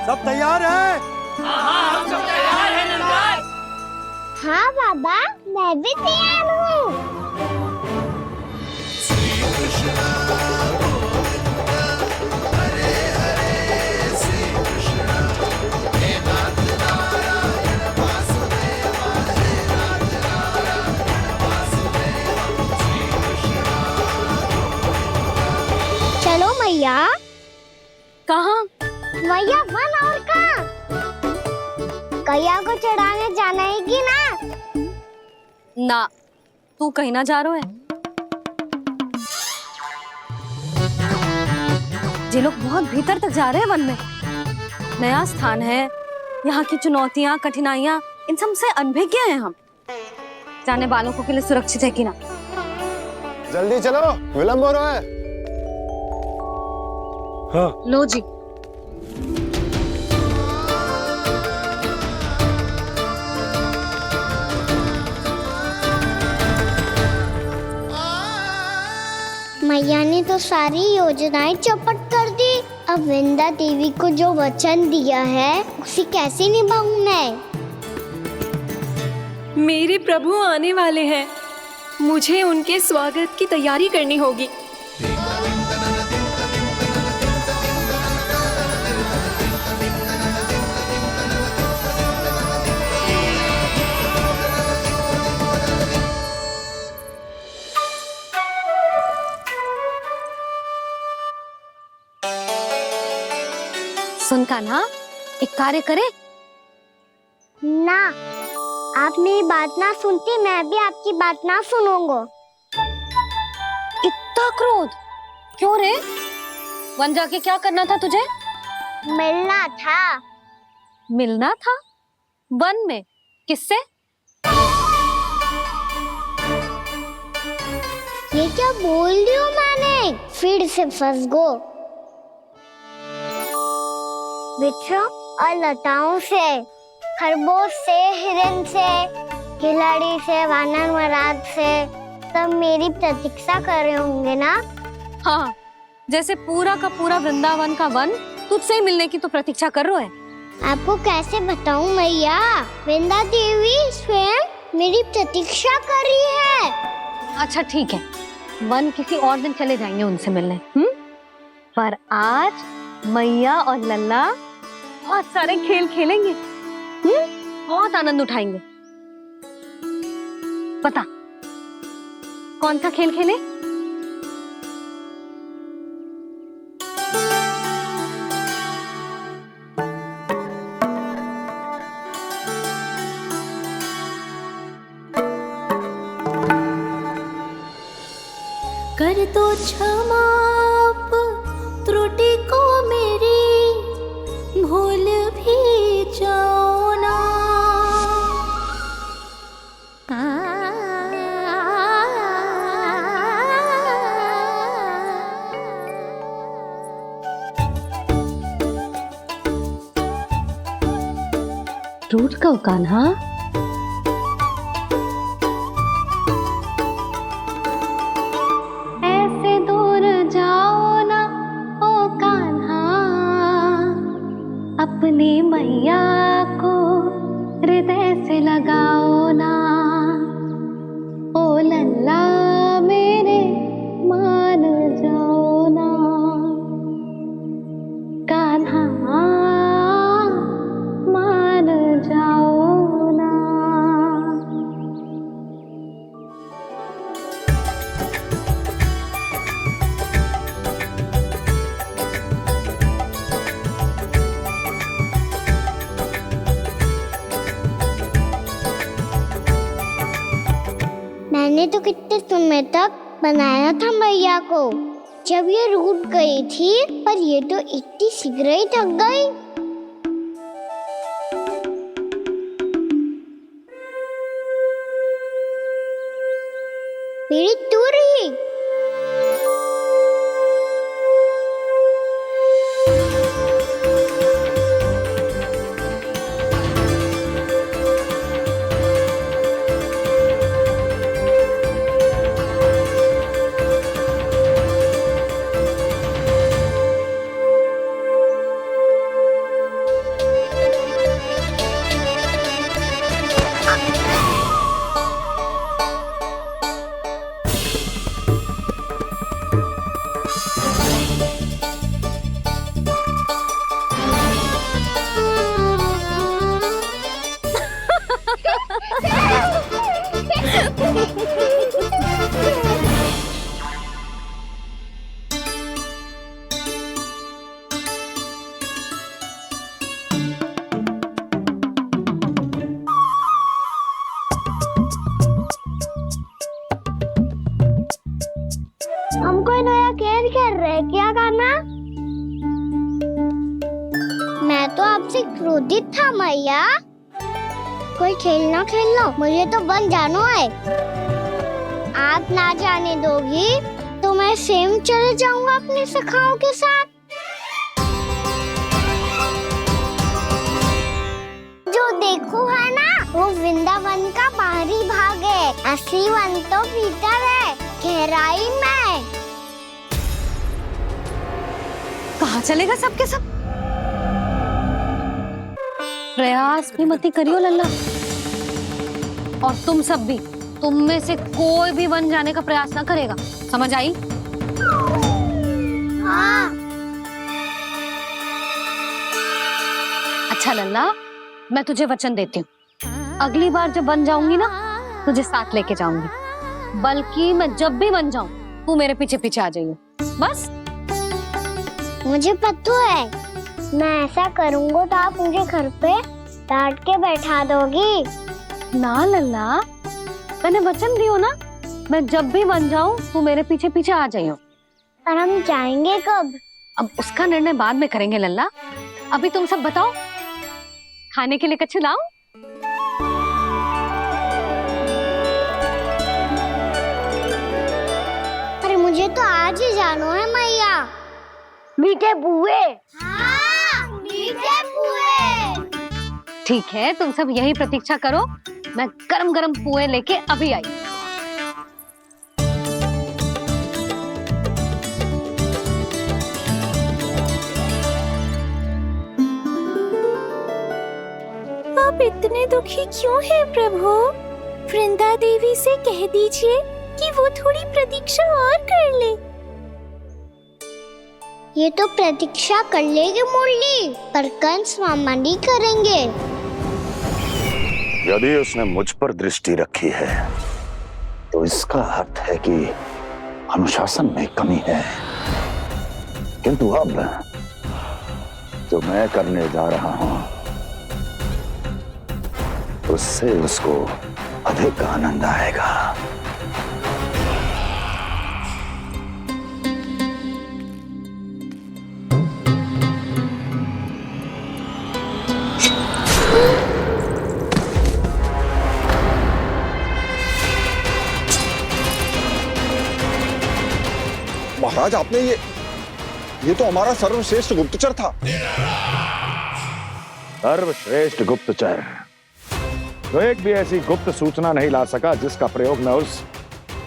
H: सब तैयार है?
D: हाँ, हम सब तैयार हैं नंदराज। हाँ बाबा, मैं भी तैयार हूँ। चलो मैया।
B: कहाँ?
D: मैया वन और कहाँ? गैया को चढ़ाने जाना है कि ना?
B: ना, तू कहीं ना जा रहा है। ये लोग बहुत भीतर तक जा रहे हैं वन में। नया स्थान है, यहाँ की चुनौतियाँ, कठिनाइयाँ, इन सब से अनभिज्ञ हैं हम। जाने वालों के लिए सुरक्षित है कि ना?
C: जल्दी चलो, विलंब हो रहा है।
H: हाँ।
B: लो जी।
D: मैया ने तो सारी योजनाएं चौपट कर दी। अब वृंदा देवी को जो वचन दिया है उसे कैसे निभाऊं मैं?
E: मेरे प्रभु आने वाले हैं, मुझे उनके स्वागत की तैयारी करनी होगी।
B: सुन कान्हा, एक कार्य करे?
D: ना, आप मेरी बात ना सुनती, मैं भी आपकी बात ना सुनूंगा।
B: इतना क्रोध क्यों रे? वन जाके क्या करना था तुझे?
D: मिलना था।
B: मिलना था? वन में? किससे?
D: ये क्या बोल रही हूँ मैंने? फिर से फंस गो। बिच्छू और लताओं से, खरगोश से, हिरन से, खिलाड़ी से, वानर महाराज से, सब मेरी प्रतीक्षा कर रहे होंगे ना?
B: हाँ, जैसे पूरा का पूरा वृंदावन का वन तुझसे ही मिलने की तो प्रतीक्षा कर रहा है।
D: आपको कैसे बताऊं मैया? वृंदा देवी स्वयं मेरी प्रतीक्षा कर रही है।
B: अच्छा ठीक है, वन किसी और दिन चले जाएंगे उनसे मिलने। पर आज मैया और लल्ला बहुत सारे खेल खेलेंगे। बहुत आनंद उठाएंगे। पता कौन सा खेल खेले?
A: कर दो क्षमा त्रुटि को मेरी, भूल भी जाओ ना।
B: रूठ को कान्हा,
J: ऐसे दूर जाओ ना ओ कान्हा, अपनी मैया को हृदय से लगाओ ना। ओ लल्ला मेरे मान जाओ ना, कान्हा मान जाओ ना।
D: तो कितने समय तक बनाया था मैया को, जब ये रूठ गई थी, पर ये तो इतनी शीघ्र ही थक गई। मेरी दूर ही हम कोई नया खेल खेल रहे, क्या करना? मैं तो आपसे क्रोधित था मैया। कोई खेलना खेल लो, मुझे तो बन जाना है। आप ना जाने दोगी तो मैं स्वयं चले जाऊंगा अपने सखाओं के साथ। जो देखो है ना, वो वृंदावन का बाहरी भाग है, असली वन तो भीतर है, गहराई में।
B: कहाँ चलेगा सबके सब? प्रयास भी मत करियो लल्ला। और तुम सब भी, तुम में से कोई भी वन जाने का प्रयास ना करेगा, समझ आई?
D: हाँ।
B: अच्छा लल्ला, मैं तुझे वचन देती हूँ, अगली बार जब बन जाऊंगी ना, तुझे साथ लेके जाऊंगी। बल्कि मैं जब भी बन जाऊं, तू मेरे पीछे पीछे आ जाइयो, बस।
D: मुझे पता है, मैं ऐसा करूंगा तो आप मुझे घर पे डांट के बैठा दोगी।
B: ना लल्ला, मैंने वचन दियो ना, मैं जब भी बन जाऊं, तू मेरे पीछे पीछे आ जाइयो।
D: और हम जाएंगे कब?
B: अब उसका निर्णय बाद में करेंगे लल्ला। अभी तुम सब बताओ, खाने के लिए कुछ लाऊं?
D: अरे मुझे तो आज ही जाना है मैया। मीठे पुए। हाँ, मीठे पुए।
B: ठीक है, तुम सब यही प्रतीक्षा करो, मैं गरम गरम पुए लेके अभी आई।
A: आप इतने दुखी क्यों हैं प्रभु? वृंदा देवी से कह दीजिए कि वो थोड़ी प्रतीक्षा और कर ले।
D: ये तो प्रतीक्षा कर लेगी मुरली, पर कंस मामा नहीं करेंगे।
N: यदि उसने मुझ पर दृष्टि रखी है, तो इसका अर्थ है कि अनुशासन में कमी है। किंतु अब जो मैं करने जा रहा हूं, उससे उसको अधिक आनंद आएगा।
C: महाराज, आपने ये तो हमारा सर्वश्रेष्ठ गुप्तचर था।
N: सर्वश्रेष्ठ गुप्तचर तो एक भी ऐसी गुप्त सूचना नहीं ला सका जिसका प्रयोग मैं उस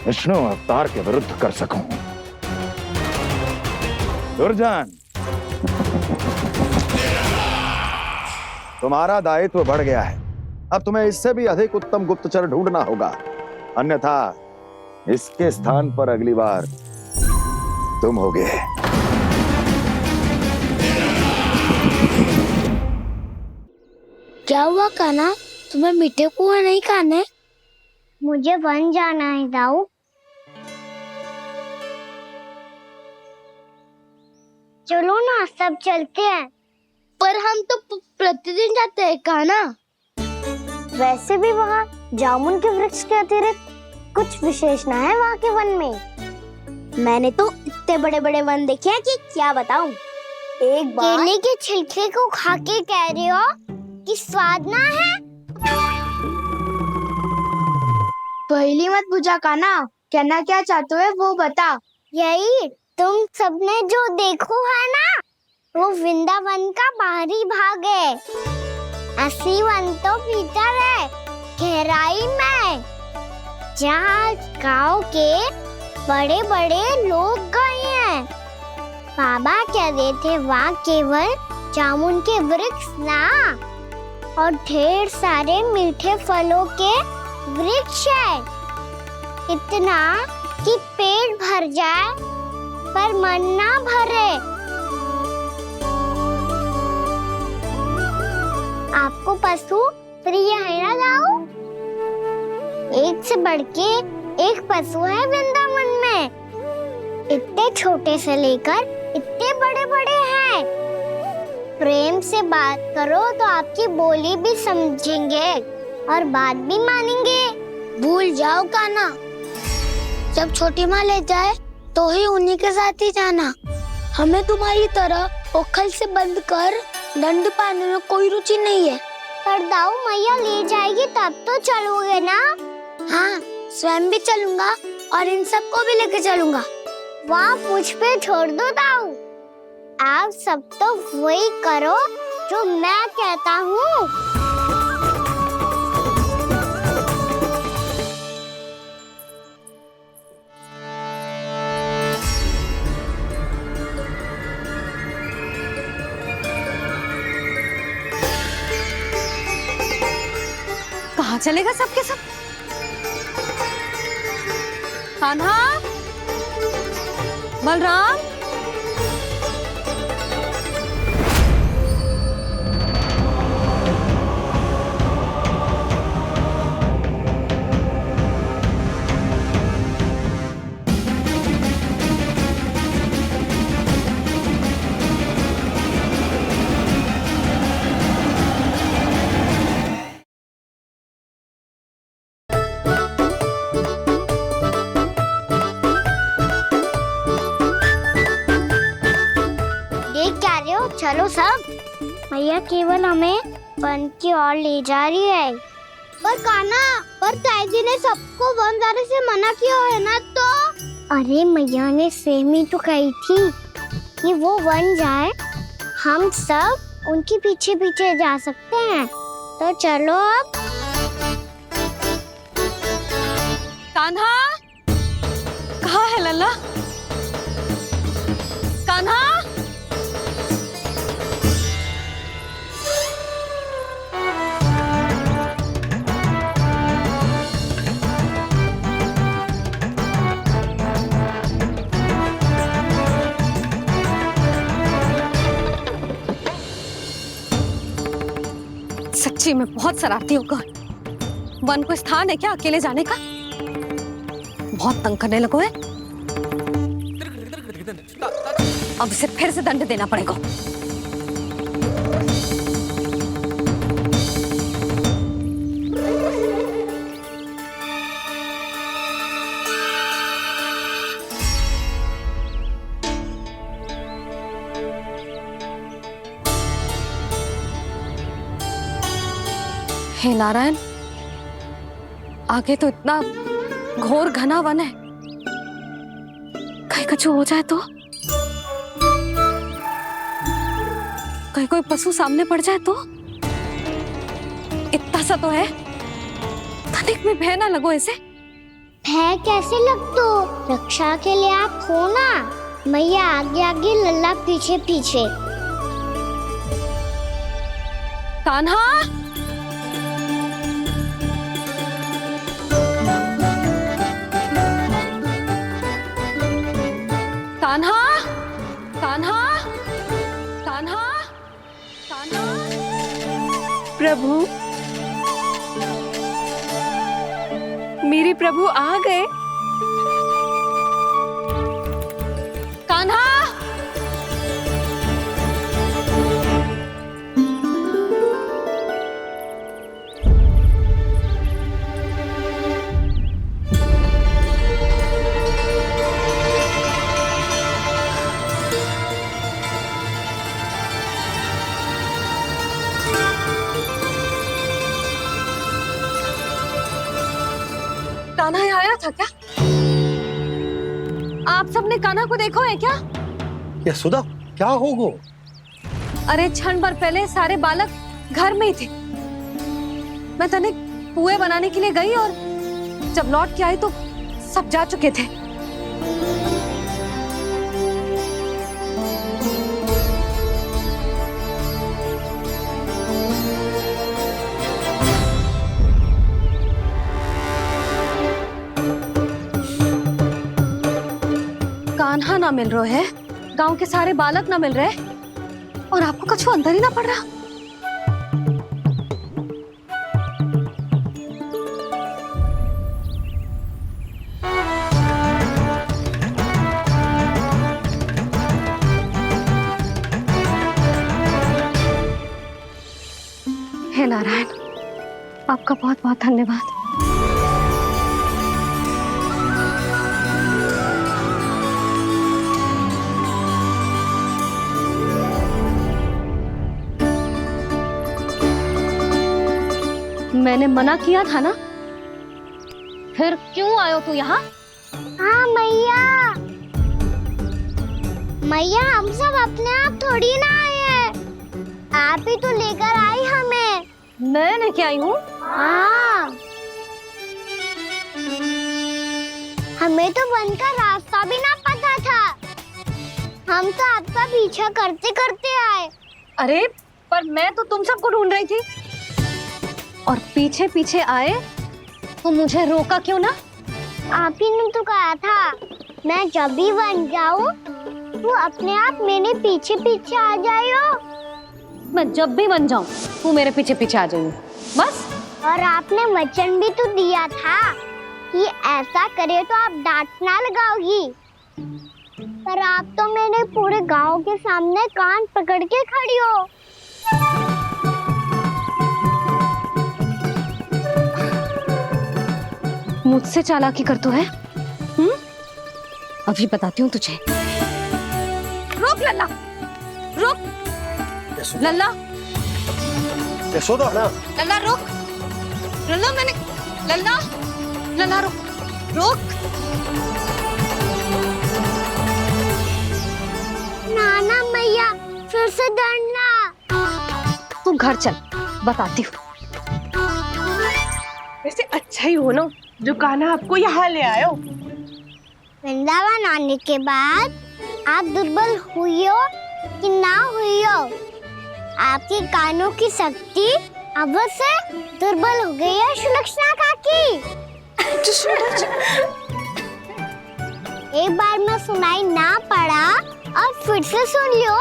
N: विष्णु अवतार के विरुद्ध कर सकूं। दुर्जन, तुम्हारा दायित्व बढ़ गया है। अब तुम्हें इससे भी अधिक उत्तम गुप्तचर ढूंढना होगा, अन्यथा इसके स्थान पर अगली बार तुम होगे।
D: क्या हुआ कान्हा, तुम्हें मीठे पुआ नहीं खाने? मुझे वन जाना है दाऊ। चलो ना, सब चलते हैं। पर हम तो प्रतिदिन जाते हैं कान्हा। वैसे भी वहाँ जामुन के वृक्ष के अतिरिक्त कुछ विशेष ना है वहाँ के वन में। मैंने तो इतने बड़े बड़े वन देखे हैं कि क्या बताऊं। एक बार केले के छिलके को खा के कह रहे हो कि स्वाद ना है?
J: पहली मत पूछा कान्हा, कहना क्या चाहते हो वो बता।
D: यही तुम सबने जो देखो है ना, वो वृंदावन का बाहरी भाग है। असली वन तो भीतर है, गहराई में, जहाँ गाँव के बड़े बड़े लोग गए हैं। बाबा कह रहे थे वहाँ केवल जामुन के वृक्ष ना, और ढेर सारे मीठे फलों के वृक्ष है। इतना कि पेट भर जाए पर मन ना भरे। आपको पशु प्रिय है ना दाऊ? एक से बढ़ के एक पशु है वृंदावन में। इतने छोटे से लेकर इतने बड़े बड़े हैं। प्रेम से बात करो तो आपकी बोली भी समझेंगे और बात भी मानेंगे। भूल जाओ कान्हा, जब छोटी माँ ले जाए तो ही उन्हीं के साथ ही जाना। हमें तुम्हारी तरह ओखल से बंद कर दंड पाने में कोई रुचि नहीं है। पर दाऊ मैया ले जाएगी तब तो चलोगे ना? हाँ, स्वयं भी चलूंगा और इन सबको भी लेके चलूंगा। वहाँ मुझ पे छोड़ दो दाऊ। आप सब तो वही करो जो मैं कहता हूँ।
B: कहाँ चलेगा सबके सब? कान्हा, बलराम,
D: चलो सब, मैया केवल हमें वन की ओर ले जा रही है। पर कान्हा, पर ताईजी ने सबको वन जाने से मना किया है ना तो? अरे मैया ने सेम ही तो कही थी कि वो वन जाए, हम सब उनके पीछे पीछे जा सकते हैं। तो चलो अब।
B: कान्हा, कहाँ है लल्ला? कान्हा, सच्ची में बहुत शरारती होगा। वन को स्थान है क्या अकेले जाने का? बहुत तंग करने लगो है। अब इसे फिर से दंड देना पड़ेगा। हे नारायण, आगे तो इतना घोर घना वन है, कहीं कुछ हो जाए तो? कहीं कोई पशु सामने पड़ जाए तो? इतना सा तो है, तनिक में भय ना लगो इसे।
D: भय कैसे लग तो? रक्षा के लिए आप हो ना। मैया आगे आगे, लल्ला पीछे पीछे।
B: कान्हा, कान्हा, कान्हा, कान्हा, कान्हा।
E: प्रभु, मेरे प्रभु आ गए।
B: कान्हा, कान्हा यहाँ आया था क्या? आप सबने कान्हा को देखो है क्या?
H: यशोदा क्या होगो?
B: अरे क्षण भर पहले सारे बालक घर में ही थे। मैं तनिक पुए बनाने के लिए गई और जब लौट के आई तो सब जा चुके थे। कान्हा ना मिल रहा है, गांव के सारे बालक ना मिल रहे और आपको कुछ अंदर ही ना पड़ रहा। हे नारायण, आपका बहुत बहुत धन्यवाद। मैंने मना किया था ना, फिर क्यों आयो तू यहाँ?
D: हाँ मैया, मैया हम सब अपने आप थोड़ी ना आए हैं, आप ही तो लेकर आई हमें।
B: मैं लेके आई हूँ?
D: हाँ, हमें तो वन का रास्ता भी ना पता था, हम तो आपका पीछा करते करते आए।
B: अरे पर मैं तो तुम सबको ढूंढ रही थी और पीछे पीछे आए तो मुझे रोका क्यों ना?
D: आप ही ने तो कहा था मैं जब भी बन जाऊं तो अपने आप मेरे पीछे पीछे आ जाइयो।
B: मैं जब भी बन जाऊं तू मेरे पीछे पीछे आ जाइयो बस।
D: और आपने वचन भी तो दिया था कि ऐसा करे तो आप डांट ना लगाओगी, पर आप तो मेरे पूरे गांव के सामने कान पकड़ के खड़ी हो।
B: मुझसे चालाकी कर तो है? अभी बताती हूँ तुझे। रुक लल्ला, रुक लल्ला,
H: यशोदा ना,
B: लल्ला रुक, लल्ला मैंने, लल्ला, लल्ला रुक, रुक।
D: नाना मैया फिर से डरना।
B: तू घर चल, बताती हूँ।
F: वैसे अच्छा ही हो ना जो कान्हा आपको यहाँ ले आयो।
D: वृंदावन आने के बाद आप दुर्बल हुई हो कि ना हुई हो, आपके कानों की शक्ति अब से दुर्बल हो गई है सुलक्षणा काकी। एक बार में सुनाई ना पड़ा और फिर से सुन लो।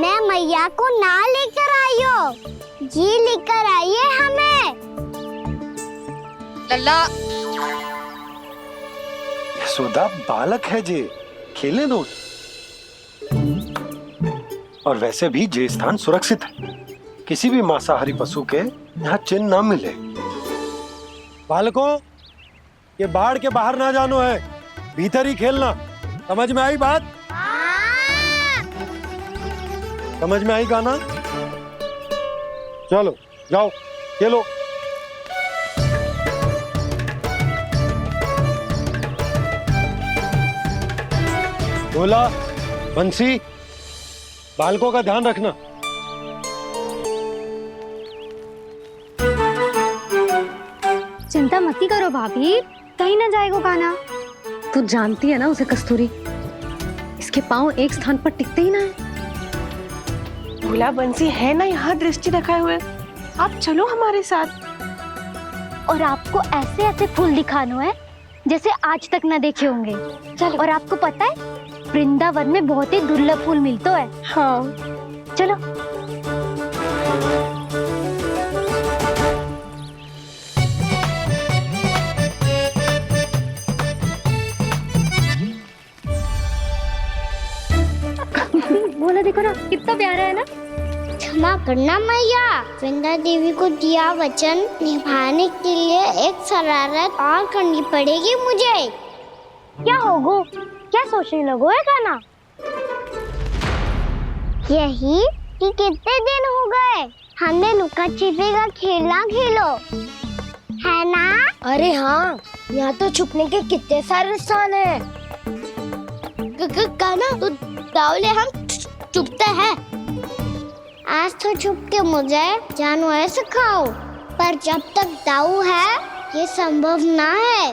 D: मैं मैया को ना लेकर आई हो, जी लेकर आई है हमें।
B: लल्ला,
H: यशोदा बालक है जे, खेले दो। और वैसे भी जे स्थान सुरक्षित है, किसी भी मांसाहारी पशु के यहाँ चिन्ह ना मिले। बालकों, ये बाढ़ के बाहर ना जानो है, भीतर ही खेलना। समझ में आई बात? समझ में आई कान्हा? चलो जाओ खेलो। बोला बंसी, बालकों का ध्यान रखना।
J: चिंता मत करो भाभी, कहीं ना जाएगा कान्हा।
B: तू जानती है ना उसे कस्तूरी, इसके पांव एक स्थान पर टिकते ही ना है।
F: भोला बंसी है ना यहाँ दृष्टि रखाए हुए, आप चलो हमारे साथ।
D: और आपको ऐसे ऐसे फूल दिखाना है जैसे आज तक न देखे होंगे। चलो। और आपको पता है वृंदावन में बहुत ही दुर्लभ फूल मिलते हैं।
F: हाँ
D: चलो।
J: बोला देखो ना कितना प्यारा है ना।
D: क्षमा करना मैया, वृंदा देवी को दिया वचन निभाने के लिए एक शरारत और करनी पड़ेगी मुझे। क्या होगो? क्या सोचने लगो है कान्हा? यही कि कितने दिन हो गए हमने लुका छिपी का खेलना खेलो है ना?
A: अरे हाँ, यहाँ तो छुपने के कितने सारे स्थान हैं। कान्हा, तो दावले हम छुपते हैं।
D: आज तो छुप के मुझे जानवर सिखाओ, पर जब तक दाऊ है ये संभव ना है।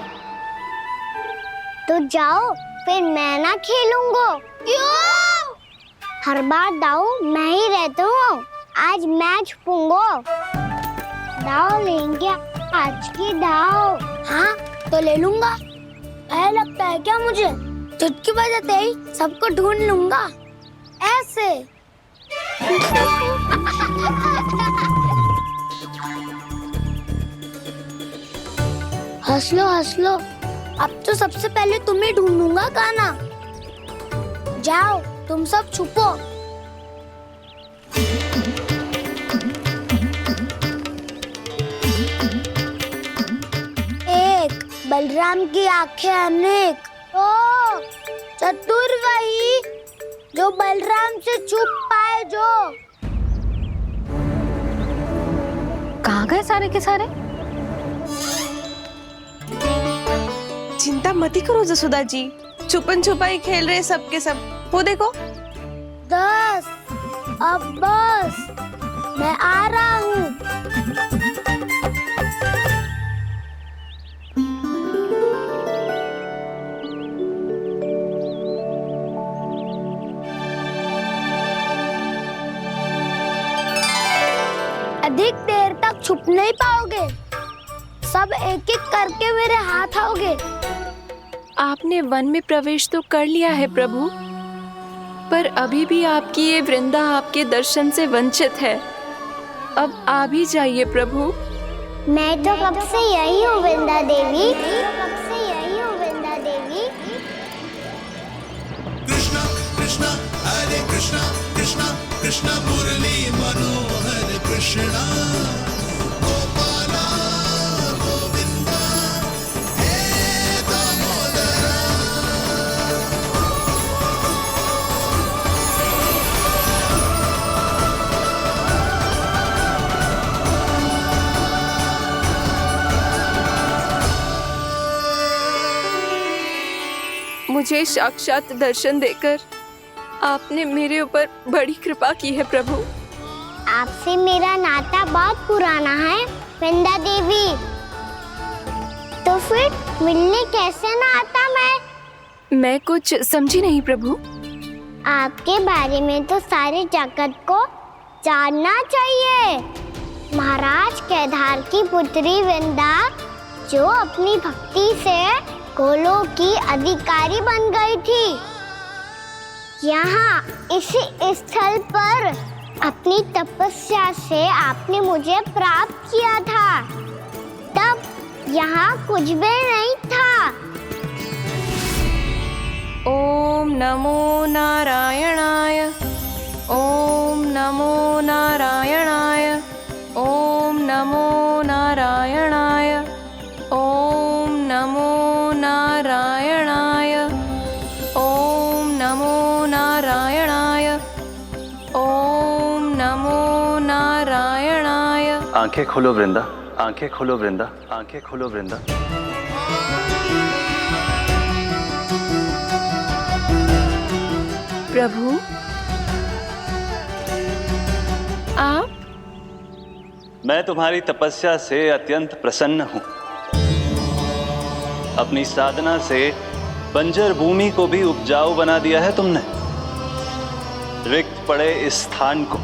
D: तो जाओ, फिर मैं ना खेलूंगा। क्यों? हर बार दाऊ मैं ही रहता हूँ, आज मैं छुपूंगा। दाऊ लेंगे आज की दाऊ।
A: हाँ, तो ले लूंगा। ऐसा लगता है क्या मुझे? चुटकी बजाते ही सबको ढूंढ लूंगा। ऐसे। हंस लो। अब तो सबसे पहले तुम्हें ढूंढूंगा कान्हा। जाओ, तुम सब छुपो। एक, बलराम की आंखें अनेक। ओ, चतुर वही जो बलराम से छुप पाए। जो
B: कहाँ गए सारे के सारे?
G: चिंता मत करो जसोदा जी, छुपन छुपाई खेल रहे सब के सब। वो देखो
A: 10, अब बस, मैं आ रहा हूँ। अधिक देर तक छुप नहीं पाओगे, सब एक एक करके मेरे हाथ आओगे।
E: आपने वन में प्रवेश तो कर लिया है प्रभु, पर अभी भी आपकी ये वृंदा आपके दर्शन से वंचित है। अब आ भी जाइए प्रभु।
D: मैं तो कब से यही हूँ वृंदा देवी।
O: कृष्णा कृष्णा हरे कृष्णा कृष्णा कृष्णा मुरली मनोहर कृष्णा गोपाला गोविंदा हे दामोदरा।
E: मुझे साक्षात दर्शन देकर आपने मेरे ऊपर बड़ी कृपा की है प्रभु।
D: आपसे मेरा नाता बहुत पुराना है वृंदा देवी, तो फिर मिलने कैसे ना आता
E: मैं कुछ समझी नहीं प्रभु।
D: आपके बारे में तो सारे जगत को जानना चाहिए। महाराज केदार की पुत्री वृंदा, जो अपनी भक्ति से गोलोक की अधिकारी बन गई थी, यहाँ इसी स्थल पर अपनी तपस्या से आपने मुझे प्राप्त किया था। तब यहाँ कुछ भी नहीं था।
E: ओम नमो नारायणाय, ओम नमो नारायणाय, ओम नमो नारायणाय, ओम नमो नारायणाय, ओम नमो नारायणाय, ओम नमो नारायणाय।
N: आंखें खोलो वृंदा, आंखें खोलो वृंदा, आंखें खोलो वृंदा।
E: प्रभु, आप?
N: मैं तुम्हारी तपस्या से अत्यंत प्रसन्न हूं। अपनी साधना से बंजर भूमि को भी उपजाऊ बना दिया है तुमने। रिक्त पड़े इस स्थान को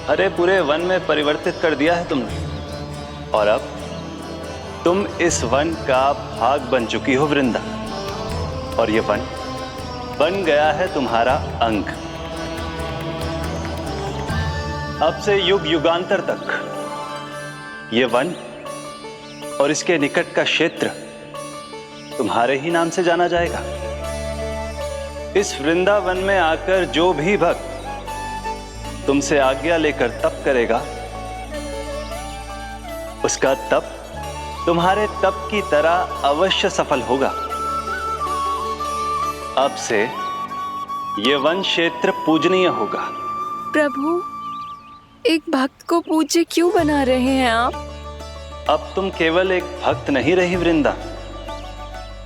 N: हरे पूरे वन में परिवर्तित कर दिया है तुमने, और अब तुम इस वन का भाग बन चुकी हो वृंदा, और ये वन बन गया है तुम्हारा अंग। अब से युग युगांतर तक ये वन और इसके निकट का क्षेत्र तुम्हारे ही नाम से जाना जाएगा। इस वृंदावन में आकर जो भी भक्त तुमसे आज्ञा लेकर तप करेगा, उसका तप तुम्हारे तप की तरह अवश्य सफल होगा। अब से ये वन क्षेत्र पूजनीय होगा।
E: प्रभु, एक भक्त को पूज्य क्यों बना रहे हैं आप?
P: अब तुम केवल एक भक्त नहीं रही वृंदा,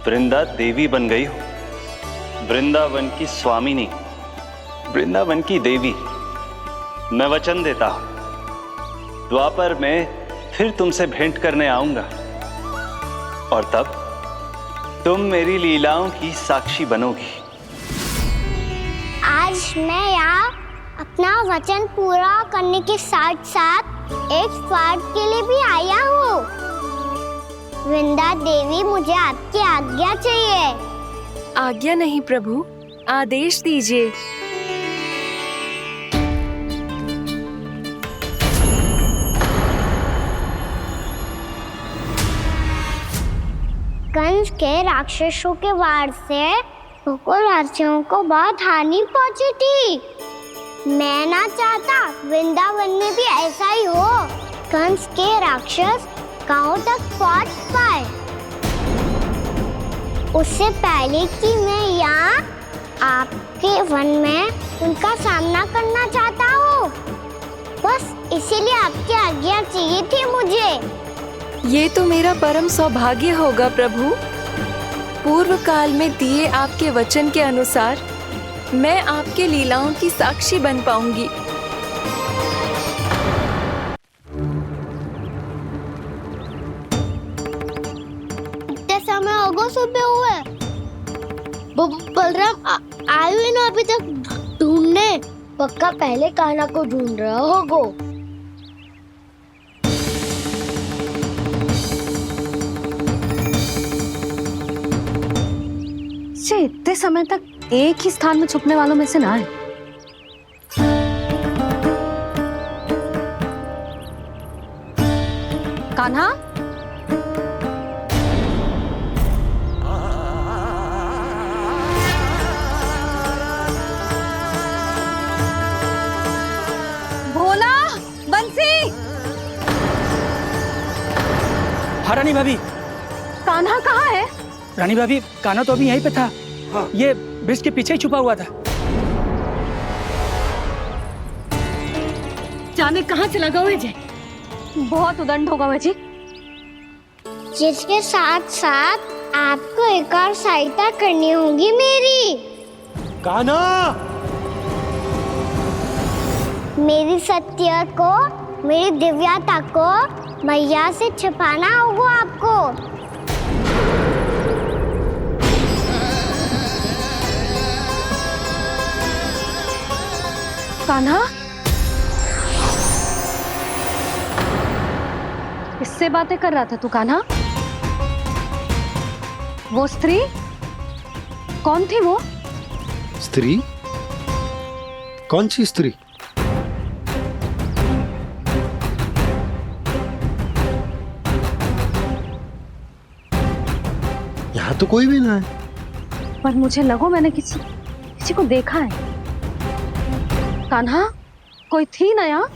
P: वृंदा देवी बन गई हो, वृंदावन की स्वामिनी, वृंदावन की देवी। मैं वचन देता हूं, द्वापर में फिर तुमसे भेंट करने आऊंगा और तब तुम मेरी लीलाओं की साक्षी बनोगी।
D: आज मैं यहाँ अपना वचन पूरा करने के साथ साथ एक स्वार्थ के लिए भी आया हूँ। वृंदा देवी, मुझे आपकी आज्ञा चाहिए।
E: आज्ञा नहीं प्रभु, आदेश दीजिए।
D: कंस के राक्षसों के वार से गोकुलवासियों को बहुत हानि पहुंची थी। मैं ना चाहता वृंदावन में भी ऐसा ही हो। कंस के राक्षस गांव तक पहुंच पाए, उससे पहले कि मैं यहाँ आपके वन में उनका सामना करना चाहता हूँ। बस इसीलिए आपकी आज्ञा चाहिए थी मुझे।
E: ये तो मेरा परम सौभाग्य होगा प्रभु। पूर्व काल में दिए आपके वचन के अनुसार मैं आपके लीलाओं की साक्षी बन पाऊंगी।
D: इतने समय हो गए सुबह हुए। बलराम आयु ही ना अभी तक ढूंढने। पक्का पहले कान्हा को ढूंढ रहा होगो।
B: इतने समय तक एक ही स्थान में छुपने वालों में से ना है। कान्हा, भोला, बंसी।
M: हाँ रानी भाभी।
B: कान्हा कहाँ है?
M: रानी भाभी, कान्हा तो अभी यहीं पे था। हाँ। ये ब्रिज के पीछे ही छुपा हुआ था।
B: जाने कहाँ चला गया विजय? बहुत उदंड होगा वजी।
D: जिसके साथ साथ आपको एक और सहायता करनी होगी मेरी।
H: कान्हा,
D: मेरी सत्य को, मेरी दिव्यता को मैया से छिपाना होगा आपको।
B: कान्हा, किससे बातें कर रहा था तू कान्हा? वो स्त्री कौन थी? वो
H: स्त्री? कौन सी स्त्री? यहाँ तो कोई भी ना है।
B: पर मुझे लगो मैंने किसी को देखा है। कान्हा, कोई थी ना यहाँ?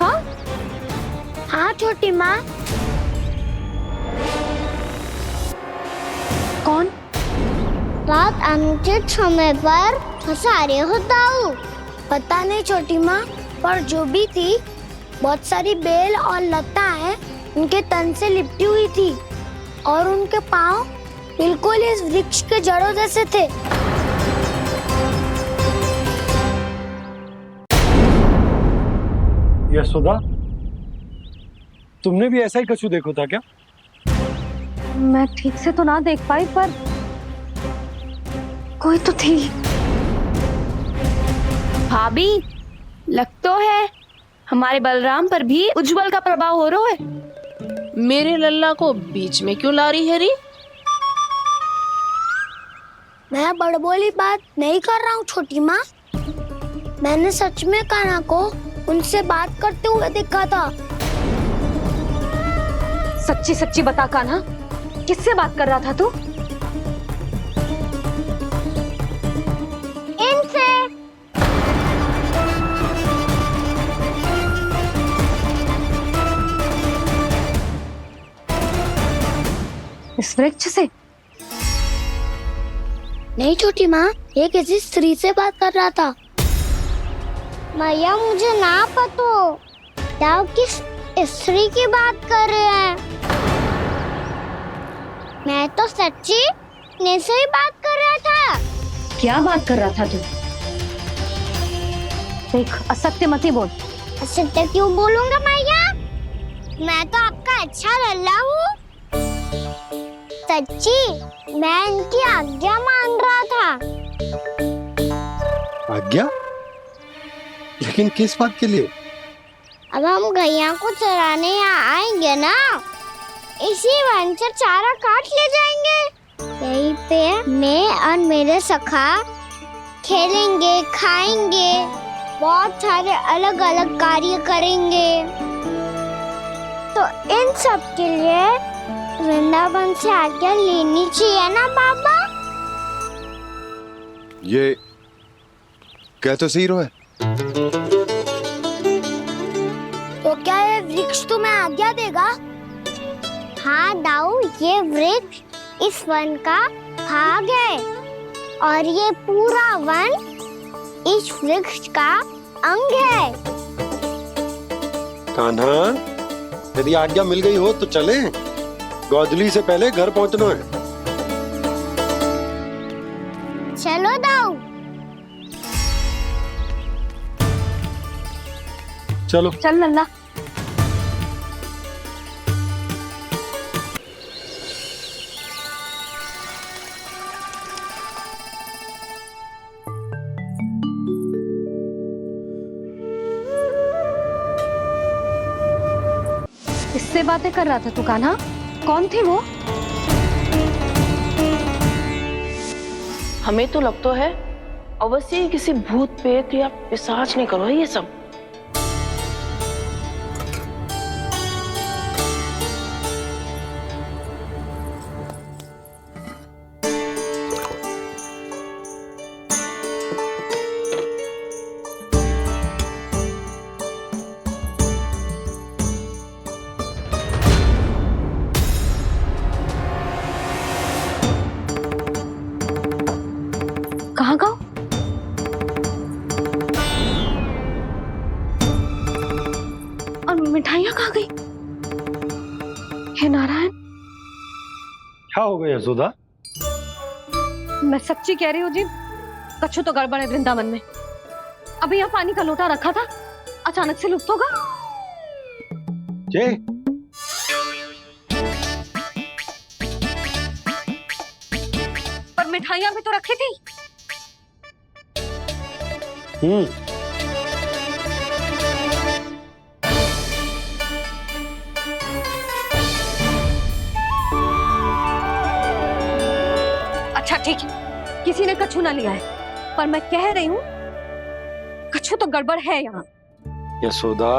B: हाँ?
D: हाँ छोटी माँ।
B: कौन?
D: रात अनुचित समय पर फंसारे होता हूँ। पता नहीं छोटी माँ, पर जो भी थी बहुत सारी बेल और लता है उनके तन से लिपटी हुई थी और उनके पाँव बिल्कुल इस वृक्ष के जड़ों जैसे थे।
H: यशोदा, तुमने भी ऐसा ही कछु देखा था क्या?
B: मैं ठीक से तो ना देख पाई, पर कोई तो थी।
G: भाभी, लग तो है हमारे बलराम पर भी उज्जवल का प्रभाव हो रहा है।
F: मेरे लल्ला को बीच में क्यों ला रही है री?
D: मैं बड़बोली बात नहीं कर रहा हूँ छोटी माँ। मैंने सच में कान्हा को उनसे बात करते हुए देखा था।
B: सच्ची सच्ची बता कान्हा, किससे बात कर रहा था तू?
D: इनसे।
B: इस वृक्ष से?
D: नहीं छोटी माँ, ये किसी स्त्री से बात कर रहा था। मैया मुझे ना पतो। दाऊ किस स्त्री की बात कर रहे हैं? मैं तो सच्ची ने से ही बात कर रहा था।
B: क्या बात कर रहा था तू? देख, असत्य मत ही बोल।
D: असत्य क्यों बोलूंगा मैया? मैं तो आपका अच्छा लल्ला हूँ। सच्ची मैं इनकी आज्ञा मान रहा था।
H: आज्ञा? लेकिन किस बात के लिए?
D: अब हम गैया को चराने यहाँ आएंगे ना, इसी वन से चारा काट ले जाएंगे। यहीं पे मैं और मेरे सखा खेलेंगे, खाएंगे, बहुत सारे अलग अलग कार्य करेंगे। तो इन सब के लिए वृंदावन से आज्ञा लेनी चाहिए ना बाबा?
C: ये कह तो सही रहा है।
D: तो क्या ये वृक्ष तुम्हें आज्ञा देगा? हाँ दाऊ, ये वृक्ष इस वन का भाग है और ये पूरा वन इस वृक्ष का अंग है।
H: कान्हा, यदि आज्ञा मिल गई हो तो चले। गोधूली से पहले घर पहुंचना है।
D: चलो दाऊ।
H: चलो
B: चल लल्ला। किससे बातें कर रहा था तू कान्हा? कौन थे वो?
F: हमें तो लगता है अवश्य ही किसी भूत प्रेत या पिशाच ने करो है ये सब।
B: कहाँ गाँव? और मिठाइयाँ कहाँ गई? हे नारायण!
H: क्या हो गया यशोदा?
B: मैं सच्ची कह रही हूँ जी, कछु तो गड़बड़ है वृंदावन में। अभी यहाँ पानी का लोटा रखा था, अचानक से लुप्त होगा।
H: जय
B: पर मिठाइयाँ भी तो रखी थी। अच्छा ठीक है, किसी ने कछु ना लिया है, पर मैं कह रही हूँ कछु तो गड़बड़ है यहाँ।
H: यशोदा,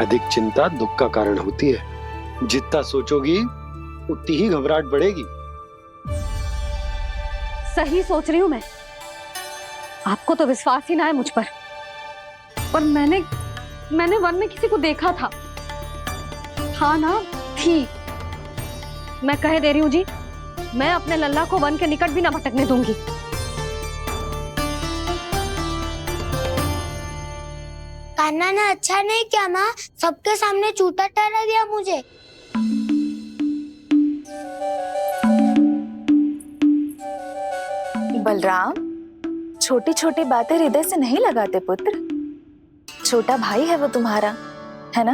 H: अधिक चिंता दुख का कारण होती है। जितना सोचोगी उतनी ही घबराहट बढ़ेगी।
B: सही सोच रही हूँ मैं। आपको तो विश्वास ही ना है मुझ पर मैंने वन में किसी को देखा था। हाँ ना, थी। मैं कह दे रही हूँ जी, मैं अपने लल्ला को वन के निकट भी ना भटकने दूंगी।
D: कान्हा ने अच्छा नहीं किया माँ, सबके सामने झूठा ठहरा दिया मुझे।
E: बलराम, छोटी छोटी बातें हृदय से नहीं लगाते पुत्र। छोटा भाई है वो तुम्हारा, है ना?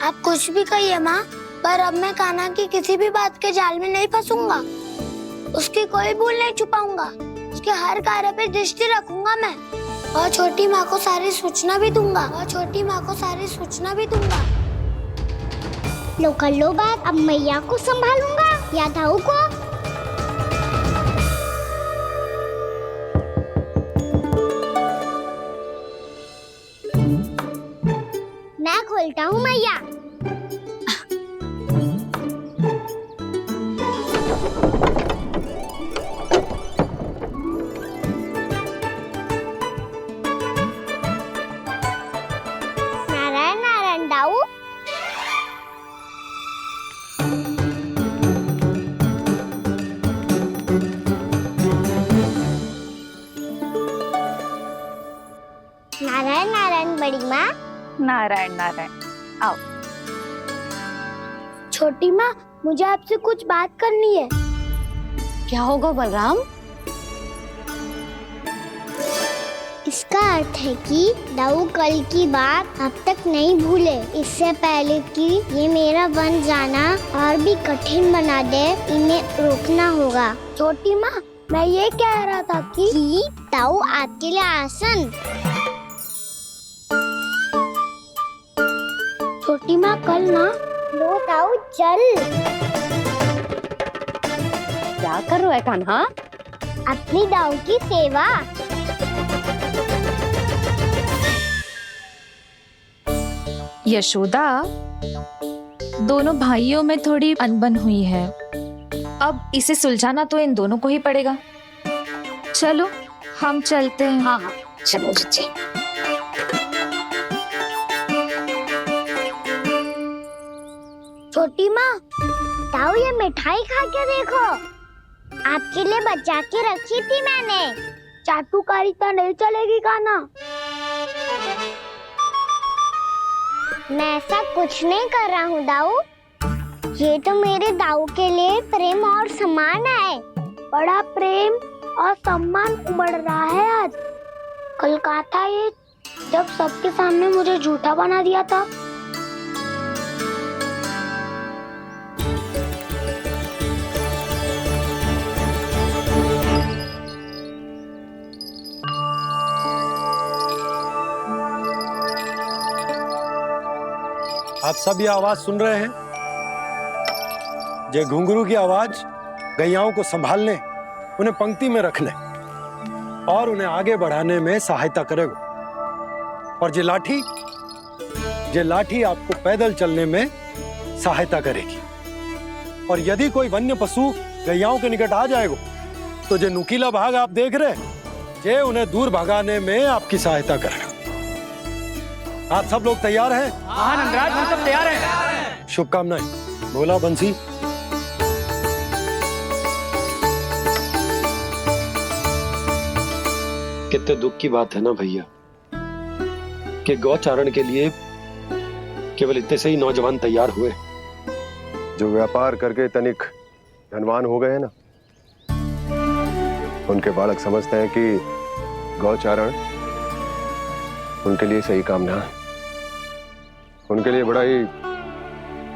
D: आप कुछ भी कहिए माँ, पर अब मैं कान्हा की किसी भी बात के जाल में नहीं फंसूंगा। उसकी कोई भूल नहीं छुपाऊंगा। उसके हर कार्य पे दृष्टि रखूंगा मैं, और छोटी माँ को सारी सूचना भी दूंगा। लो कर लो बात, अब मैया को संभालूंगा या दाऊ को। मैं खोलता हूँ मैया। नारायण नारायण दाऊ। नारायण नारायण बड़ी माँ।
E: नारायण नारायण, आओ।
D: छोटी माँ, मुझे आपसे कुछ बात करनी है।
B: क्या होगा बलराम?
D: इसका अर्थ है कि दाऊ कल की बात अब तक नहीं भूले। इससे पहले कि ये मेरा बन जाना और भी कठिन बना दे, इन्हें रोकना होगा। छोटी माँ, मैं ये कह रहा था कि दाऊ आपके लिए आसन। छोटी माँ, कल ना लो दाऊ चल।
B: क्या कर रहा है कान्हा?
D: अपनी दाऊ की सेवा।
E: यशोदा, दोनों भाइयों में थोड़ी अनबन हुई है। अब इसे सुलझाना तो इन दोनों को ही पड़ेगा। चलो हम चलते हैं।
B: हाँ हाँ, चलो जीजी।
D: छोटी माँ, दाऊ ये मिठाई खा के देखो। आपके लिए बचा के रखी थी मैंने। चाटुकारिता नहीं चलेगी कान्हा। मैं ऐसा कुछ नहीं कर रहा हूँ दाऊ। ये तो मेरे दाऊ के लिए प्रेम और सम्मान है। बड़ा प्रेम और सम्मान उमड़ रहा है आज। कल कहा था ये, जब सबके सामने मुझे झूठा बना दिया था।
H: आप सब ये आवाज सुन रहे हैं? ये घुंघरू की आवाज गैयाओं को संभालने, उन्हें पंक्ति में रखने और उन्हें आगे बढ़ाने में सहायता करेगा। और ये लाठी आपको पैदल चलने में सहायता करेगी। और यदि कोई वन्य पशु गैयाओं के निकट आ जाएगा तो जो नुकीला भाग आप देख रहे हैं, ये उन्हें दूर भगाने में आपकी सहायता करेगा। आप सब लोग तैयार हैं?
M: हाँ नंदराज, हम सब तैयार हैं।
H: शुभकामनाएं। बोला बंसी। कितने दुख की बात है ना भैया कि गौचारण के लिए केवल इतने से ही नौजवान तैयार हुए।
C: जो व्यापार करके तनिक धनवान हो गए हैं ना, उनके बालक समझते हैं कि गौचारण उनके लिए सही काम ना है। उनके लिए बड़ा ही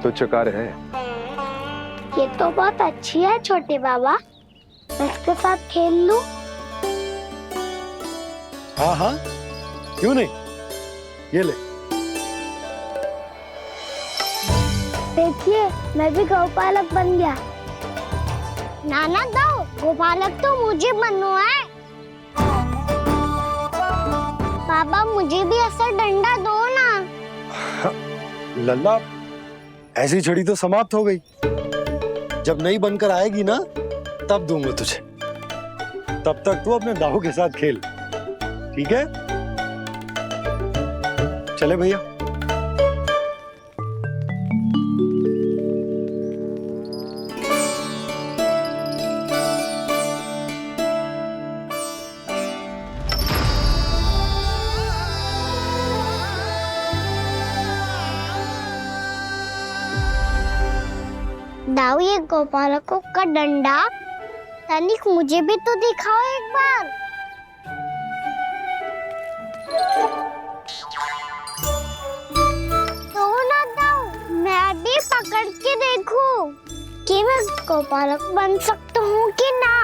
C: तुच्छ कार्य है।
D: ये तो बहुत अच्छी है छोटे बाबा, मैं इसके साथ खेल लूं?
H: हाँ हाँ, क्यों नहीं। ये ले।
D: देखिए, मैं भी गौपालक बन गया। नाना दाऊ, गौपालक तो मुझे बनना है। बाबा, मुझे भी ऐसा डंडा दो ना।
H: लल्ला, ऐसी छड़ी तो समाप्त हो गई। जब नई बनकर आएगी ना, तब दूंगा तुझे। तब तक तू अपने दाऊ के साथ खेल, ठीक है? चले भैया।
D: दाऊ, ये गोपालकों का डंडा तनिक मुझे भी तो दिखाओ एक बार। तो ना दाऊ, मैं भी पकड़ के देखूं कि मैं गोपालक बन सकता हूँ कि ना।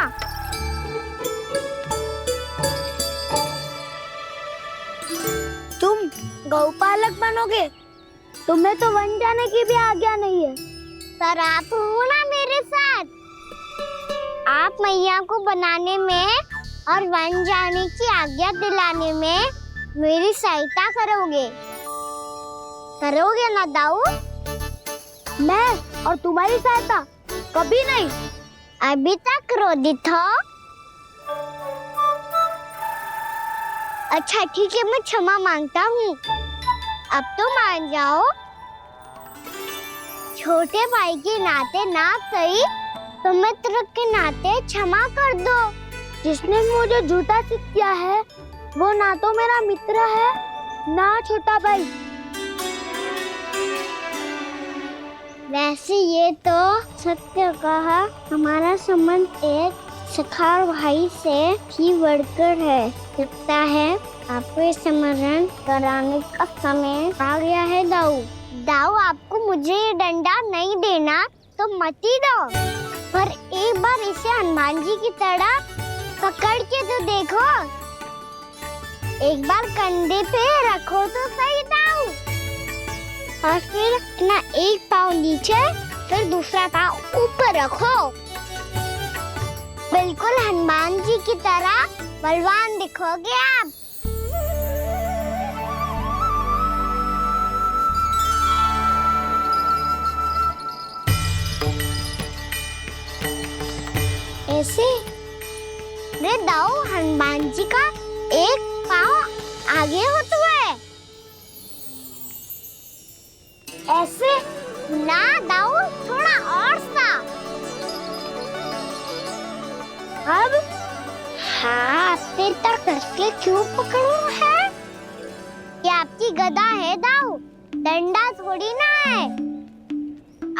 D: तुम गौपालक बनोगे? तुम्हें तो वन जाने की भी आज्ञा नहीं है। पर आप हो ना मेरे साथ। आप मैया को बनाने में और वन जाने की आज्ञा दिलाने में मेरी सहायता करोगे ना दाऊ? मैं और तुम्हारी सहायता कभी नहीं। अभी तक क्रोधित हो? अच्छा ठीक है, मैं क्षमा मांगता हूँ। अब तो मान जाओ। छोटे भाई के नाते ना सही तो मित्र के नाते क्षमा कर दो। जिसने मुझे झूठा सिखाया है वो ना तो मेरा मित्र है ना छोटा भाई। वैसे ये तो सत्य कहा, हमारा संबंध एक सखार भाई से भी बढ़कर है। लगता है आपको स्मरण कराने का समय आ गया है दाऊ। दाऊ, आपको मुझे ये डंडा नहीं देना तो मत ही दो, पर एक बार इसे हनुमान जी की तरह पकड़ के तो देखो। एक बार कंधे पे रखो तो सही दाऊ, और फिर अपना एक पाँव नीचे फिर दूसरा पाँव ऊपर रखो। बिल्कुल हनुमान जी की तरह बलवान दिखोगे आप। ऐसे रे दाऊ, हनुमान जी का एक पाँव आगे होता है। ऐसे ना दाऊ, थोड़ा और सा। अब हाथ पे तक कसके क्यों पकड़ो है? ये आपकी गदा है दाऊ, डंडा थोड़ी ना है।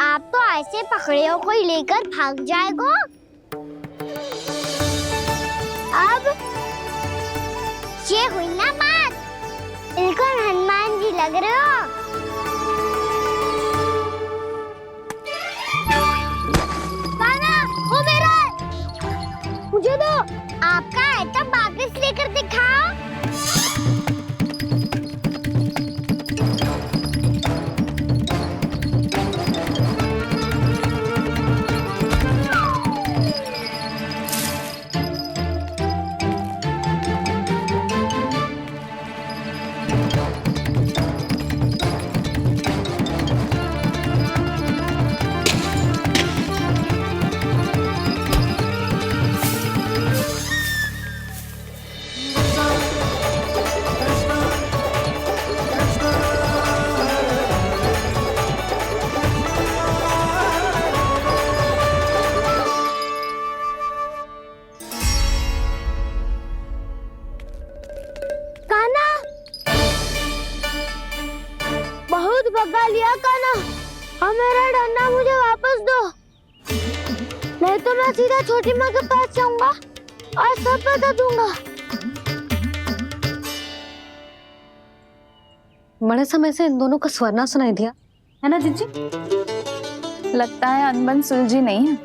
D: आप तो ऐसे पकड़े हो कोई लेकर भाग जाएगा। अब ये हुई ना बात, बिल्कुल हनुमान जी लग रहे हो। कान्हा, वो मेरा, मुझे दो। आपका है तो वापस लेकर दिखाओ। भगा लिया कान्हा, अब मेरा डंडा मुझे वापस दो, नहीं तो मैं सीधा छोटी माँ के पास जाऊंगा और सब बता दूंगा।
B: बड़े समय से इन दोनों का स्वर ना सुनाई दिया, है ना जीजी?
E: लगता है अनबन सुलझी नहीं है।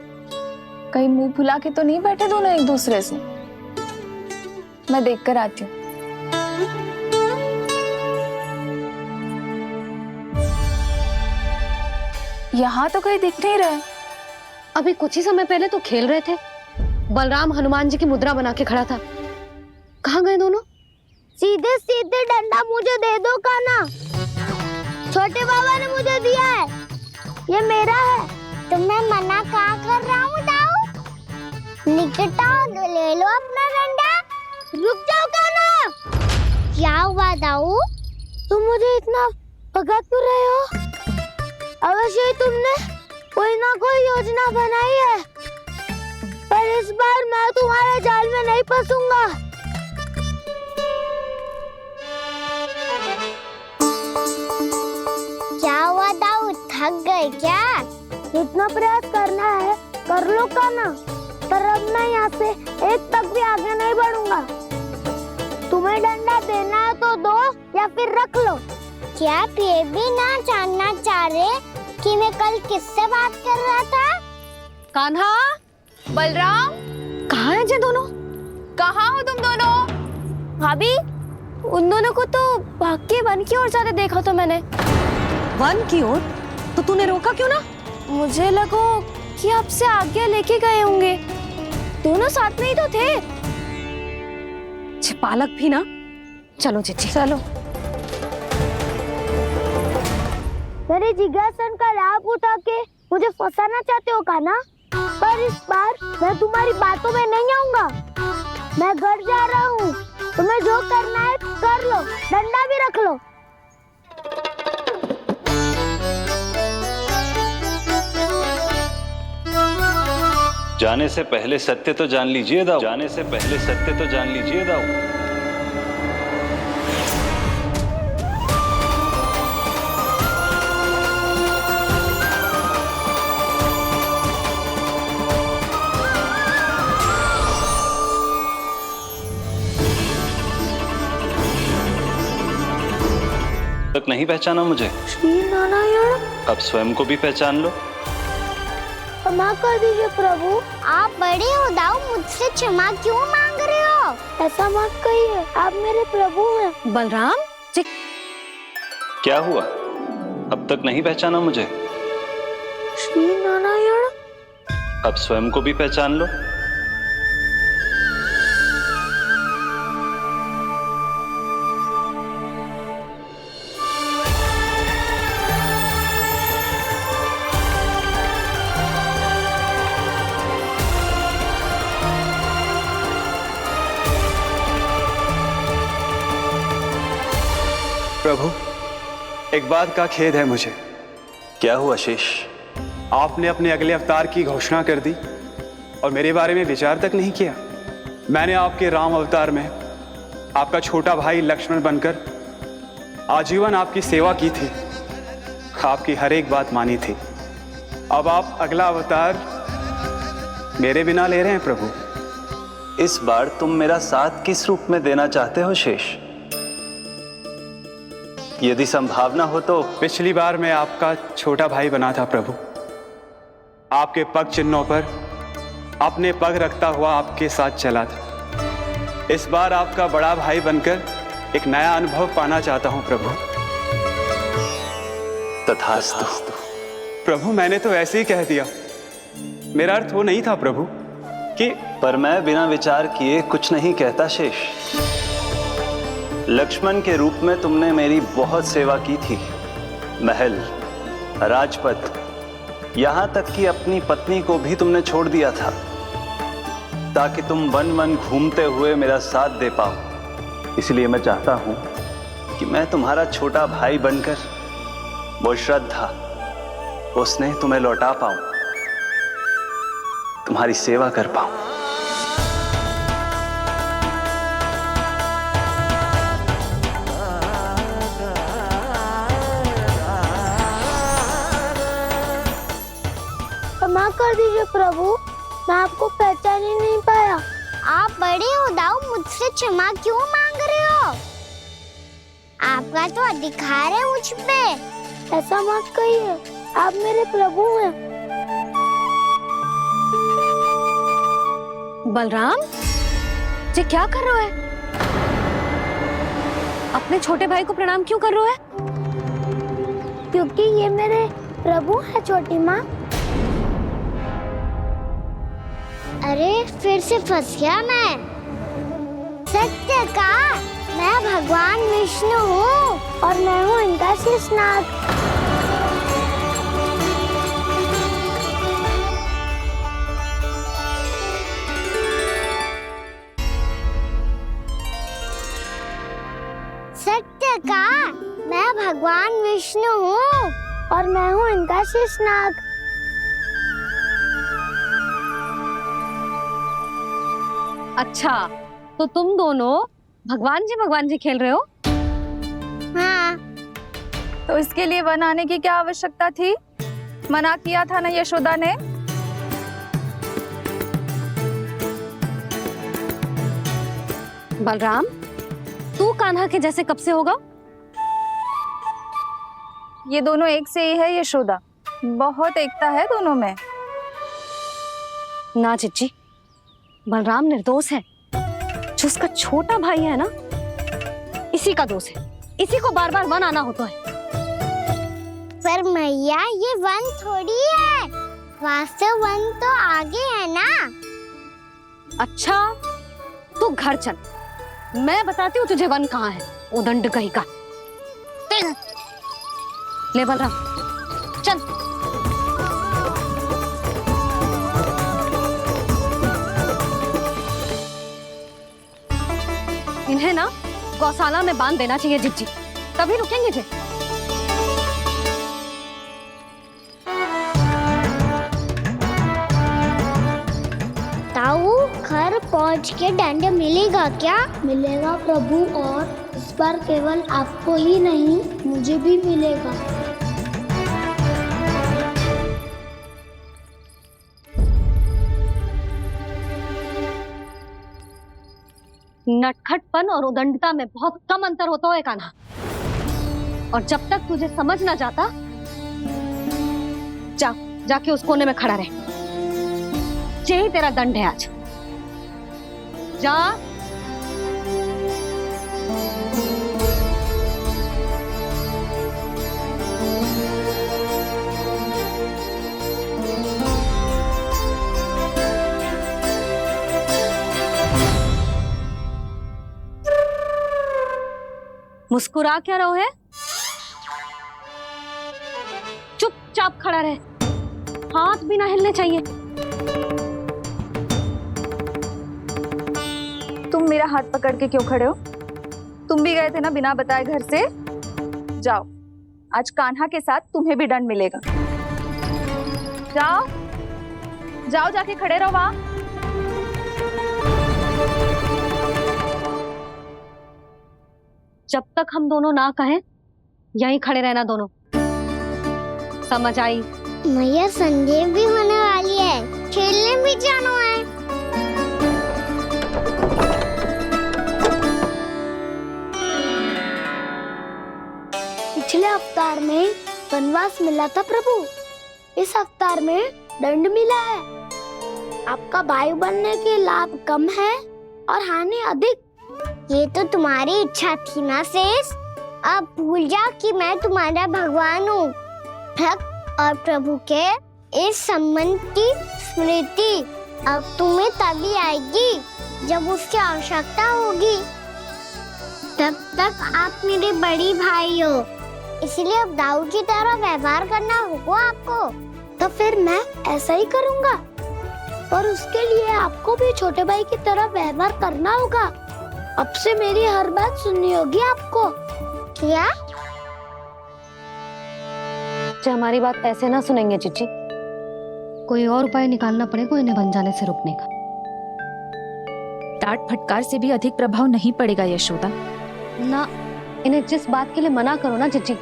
E: कहीं मुंह फुला के तो नहीं बैठे दोनों एक दूसरे से। मैं देखकर आती हूँ। यहाँ तो कहीं दिख नहीं रहा।
B: अभी कुछ ही समय पहले तो खेल रहे थे। बलराम हनुमान जी की मुद्रा बना के खड़ा था। कहाँ गए दोनों?
D: सीधे सीधे डंडा मुझे दे दो कान्हा, छोटे बाबा ने मुझे दिया है, ये मेरा है। तो मैं मना कहाँ कर रहा हूँ दाऊ? निकट आओ, ले लो अपना डंडा। रुक जाओ कान्हा। क्या हुआ दाऊ, तुम मुझे इतना भगा क्यों रहे हो? अवश्य ही तुमने कोई ना कोई योजना बनाई है, पर इस बार मैं तुम्हारे जाल में नहीं फंसूंगा। क्या हुआ दाऊ, थक गए क्या? जितना प्रयास करना है कर लो कान्हा, पर अब मैं यहाँ से एक तक भी आगे नहीं बढ़ूंगा। तुम्हें डंडा देना है तो दो या फिर रख लो। क्या आप ये भी ना जानना चाह रहे कि मैं कल किससे बात कर रहा था?
B: कान्हा,
E: बलराम,
B: कहाँ हैं ये दोनों?
E: कहाँ हो तुम दोनों?
D: भाभी, उन दोनों को तो भाग के वन की ओर जाते देखा तो मैंने।
B: वन की ओर? तो तूने रोका क्यों ना?
D: मुझे लगा कि आपसे आगे लेके गए होंगे, दोनों साथ में ही तो थे।
B: पालक भी ना। चलो जीजी,
D: चलो। मेरे जिज्ञासन का लाभ उठा के मुझे फंसाना चाहते हो कान्हा, पर इस बार मैं तुम्हारी बातों में नहीं आऊंगा। मैं घर जा रहा हूँ, तुम्हें जो करना है कर लो, डंडा भी रख लो।
P: जाने से पहले सत्य तो जान लीजिए दाऊ। जाने से पहले सत्य तो जान लीजिए दाऊ। तक नहीं पहचाना मुझे?
D: श्री नारायण।
P: अब स्वयं को भी पहचान लो।
D: क्षमा कर दीजिए प्रभु। आप बड़े हो दाऊ, मुझसे क्षमा क्यों मांग रहे हो? ऐसा मत कहिए, आप मेरे प्रभु हैं।
B: बलराम जी,
P: क्या हुआ? अब तक नहीं पहचाना मुझे?
D: श्री नारायण।
P: अब स्वयं को भी पहचान लो।
Q: प्रभु, एक बात का खेद है मुझे।
P: क्या हुआ शेष?
Q: आपने अपने अगले अवतार की घोषणा कर दी और मेरे बारे में विचार तक नहीं किया। मैंने आपके राम अवतार में आपका छोटा भाई लक्ष्मण बनकर आजीवन आपकी सेवा की थी, आपकी हर एक बात मानी थी। अब आप अगला अवतार मेरे बिना ले रहे हैं प्रभु।
P: इस बार तुम मेरा साथ किस रूप में देना चाहते हो शेष? यदि संभावना हो तो।
Q: पिछली बार मैं आपका छोटा भाई बना था प्रभु, आपके पग चिन्हों पर अपने पग रखता हुआ आपके साथ चला था। इस बार आपका बड़ा भाई बनकर एक नया अनुभव पाना चाहता हूं प्रभु।
P: तथास्तु।
Q: प्रभु, मैंने तो ऐसे ही कह दिया, मेरा अर्थ वो नहीं था प्रभु कि।
P: पर मैं बिना विचार किए कुछ नहीं कहता शेष। लक्ष्मण के रूप में तुमने मेरी बहुत सेवा की थी। महल, राजपथ, यहां तक कि अपनी पत्नी को भी तुमने छोड़ दिया था ताकि तुम वन वन घूमते हुए मेरा साथ दे पाओ। इसलिए मैं चाहता हूं कि मैं तुम्हारा छोटा भाई बनकर वो श्रद्धा, वो स्नेह तुम्हें लौटा पाऊं, तुम्हारी सेवा कर पाऊं।
D: क्षमा कर दीजिए प्रभु, मैं आपको पहचान ही नहीं पाया। आप बड़े हो दाऊ, मुझसे क्षमा क्यों मांग रहे हो? आपका तो अधिकार है मुझ पे। ऐसा मत कहिए, आप मेरे प्रभु हैं।
B: बलराम जी, क्या कर रहे हो? अपने छोटे भाई को प्रणाम क्यों कर रहे हो?
D: क्योंकि ये मेरे प्रभु है छोटी माँ। अरे फिर से फंस गया मैं। सत्य का, मैं भगवान विष्णु हूँ और मैं हूँ इनका शेषनाग। सत्य का, मैं भगवान विष्णु हूँ और मैं हूँ इनका शेषनाग।
B: अच्छा, तो तुम दोनों भगवान जी खेल रहे हो?
E: हाँ। तो इसके लिए वन आने की क्या आवश्यकता थी? मना किया था ना यशोदा ने।
B: बलराम, तू कान्हा के जैसे कब से होगा?
E: ये दोनों एक से ही है यशोदा, बहुत एकता है दोनों में।
B: ना चिच्ची, बलराम निर्दोष है। जो उसका छोटा भाई है ना, इसी का दोष है। इसी को बार बार वन आना होता है।
D: पर मैया, ये वन थोड़ी है, वास्तव वन तो आगे है ना।
B: अच्छा, तू घर चल, मैं बताती हूँ तुझे वन कहाँ है। उदंड कहीं का। ले बलराम, चल। इन्हें ना गौशाला में बांध देना चाहिए जिज्जी, तभी रुकेंगे जे।
D: ताऊ, घर पहुंच के दंड मिलेगा क्या? मिलेगा प्रभु, और इस बार केवल आपको ही नहीं, मुझे भी मिलेगा।
B: नटखटपन और उदंडता में बहुत कम अंतर होता है कान्हा। और जब तक तुझे समझ ना जाता, जाके उस कोने में खड़ा रहे। यही तेरा दंड है आज। जा। मुस्कुरा क्या रहो है? चुपचाप खड़ा रहे, हाथ भी ना हिलने चाहिए।
E: तुम मेरा हाथ पकड़ के क्यों खड़े हो? तुम भी गए थे ना बिना बताए घर से। जाओ, आज कान्हा के साथ तुम्हें भी दंड मिलेगा। जाओ जाओ, जाके खड़े रहो वहां।
B: जब तक हम दोनों ना कहें, यहीं खड़े रहना दोनों। समझ आई?
D: मैया संडे भी होने वाली है, खेलने भी जाना है। पिछले अवतार में वनवास मिला था प्रभु, इस अवतार में दंड मिला है। आपका भाई बनने के लाभ कम है और हानि अधिक। ये तो तुम्हारी इच्छा थी ना शेष। अब भूल जा कि मैं तुम्हारा भगवान हूँ। भक्त और प्रभु के इस संबंध की स्मृति अब तुम्हें तभी आएगी जब उसकी आवश्यकता होगी। तब तक आप मेरे बड़ी भाई हो, इसलिए अब दाऊ की तरह व्यवहार करना होगा आपको। तो फिर मैं ऐसा ही करूँगा, पर उसके लिए आपको भी छोटे भाई की तरह व्यवहार करना होगा। अब से मेरी हर बात सुननी होगी आपको। क्या?
B: जो हमारी बात ऐसे ना सुनेंगे चिच्ची, कोई और उपाय निकालना पड़ेगा इन्हें बन जाने से रुकने का।
E: डांट फटकार से भी अधिक प्रभाव नहीं पड़ेगा यशोदा।
B: ना, इन्हें जिस बात के लिए मना करो ना चिच्ची,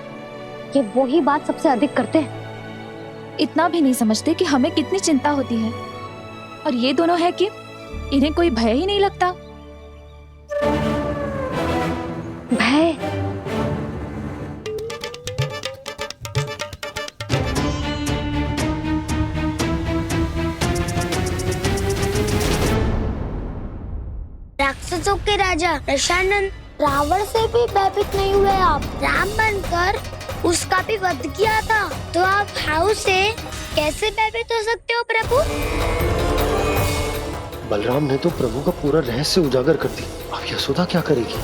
B: ये वही बात सबसे अधिक करते हैं।
E: इतना भी नहीं समझते कि हमें कितनी चिंता होती है, और ये दोनों है कि इन्हें कोई भय ही नहीं लगता।
B: भय?
D: राक्षसों के राजा दशानन रावण से भी भयभीत नहीं हुए आप। राम बनकर उसका भी वध किया था, तो आप हाउ से कैसे भयभीत हो सकते हो प्रभु?
H: बलराम ने तो प्रभु का पूरा रहस्य उजागर कर दी। अब यशोदा क्या करेगी?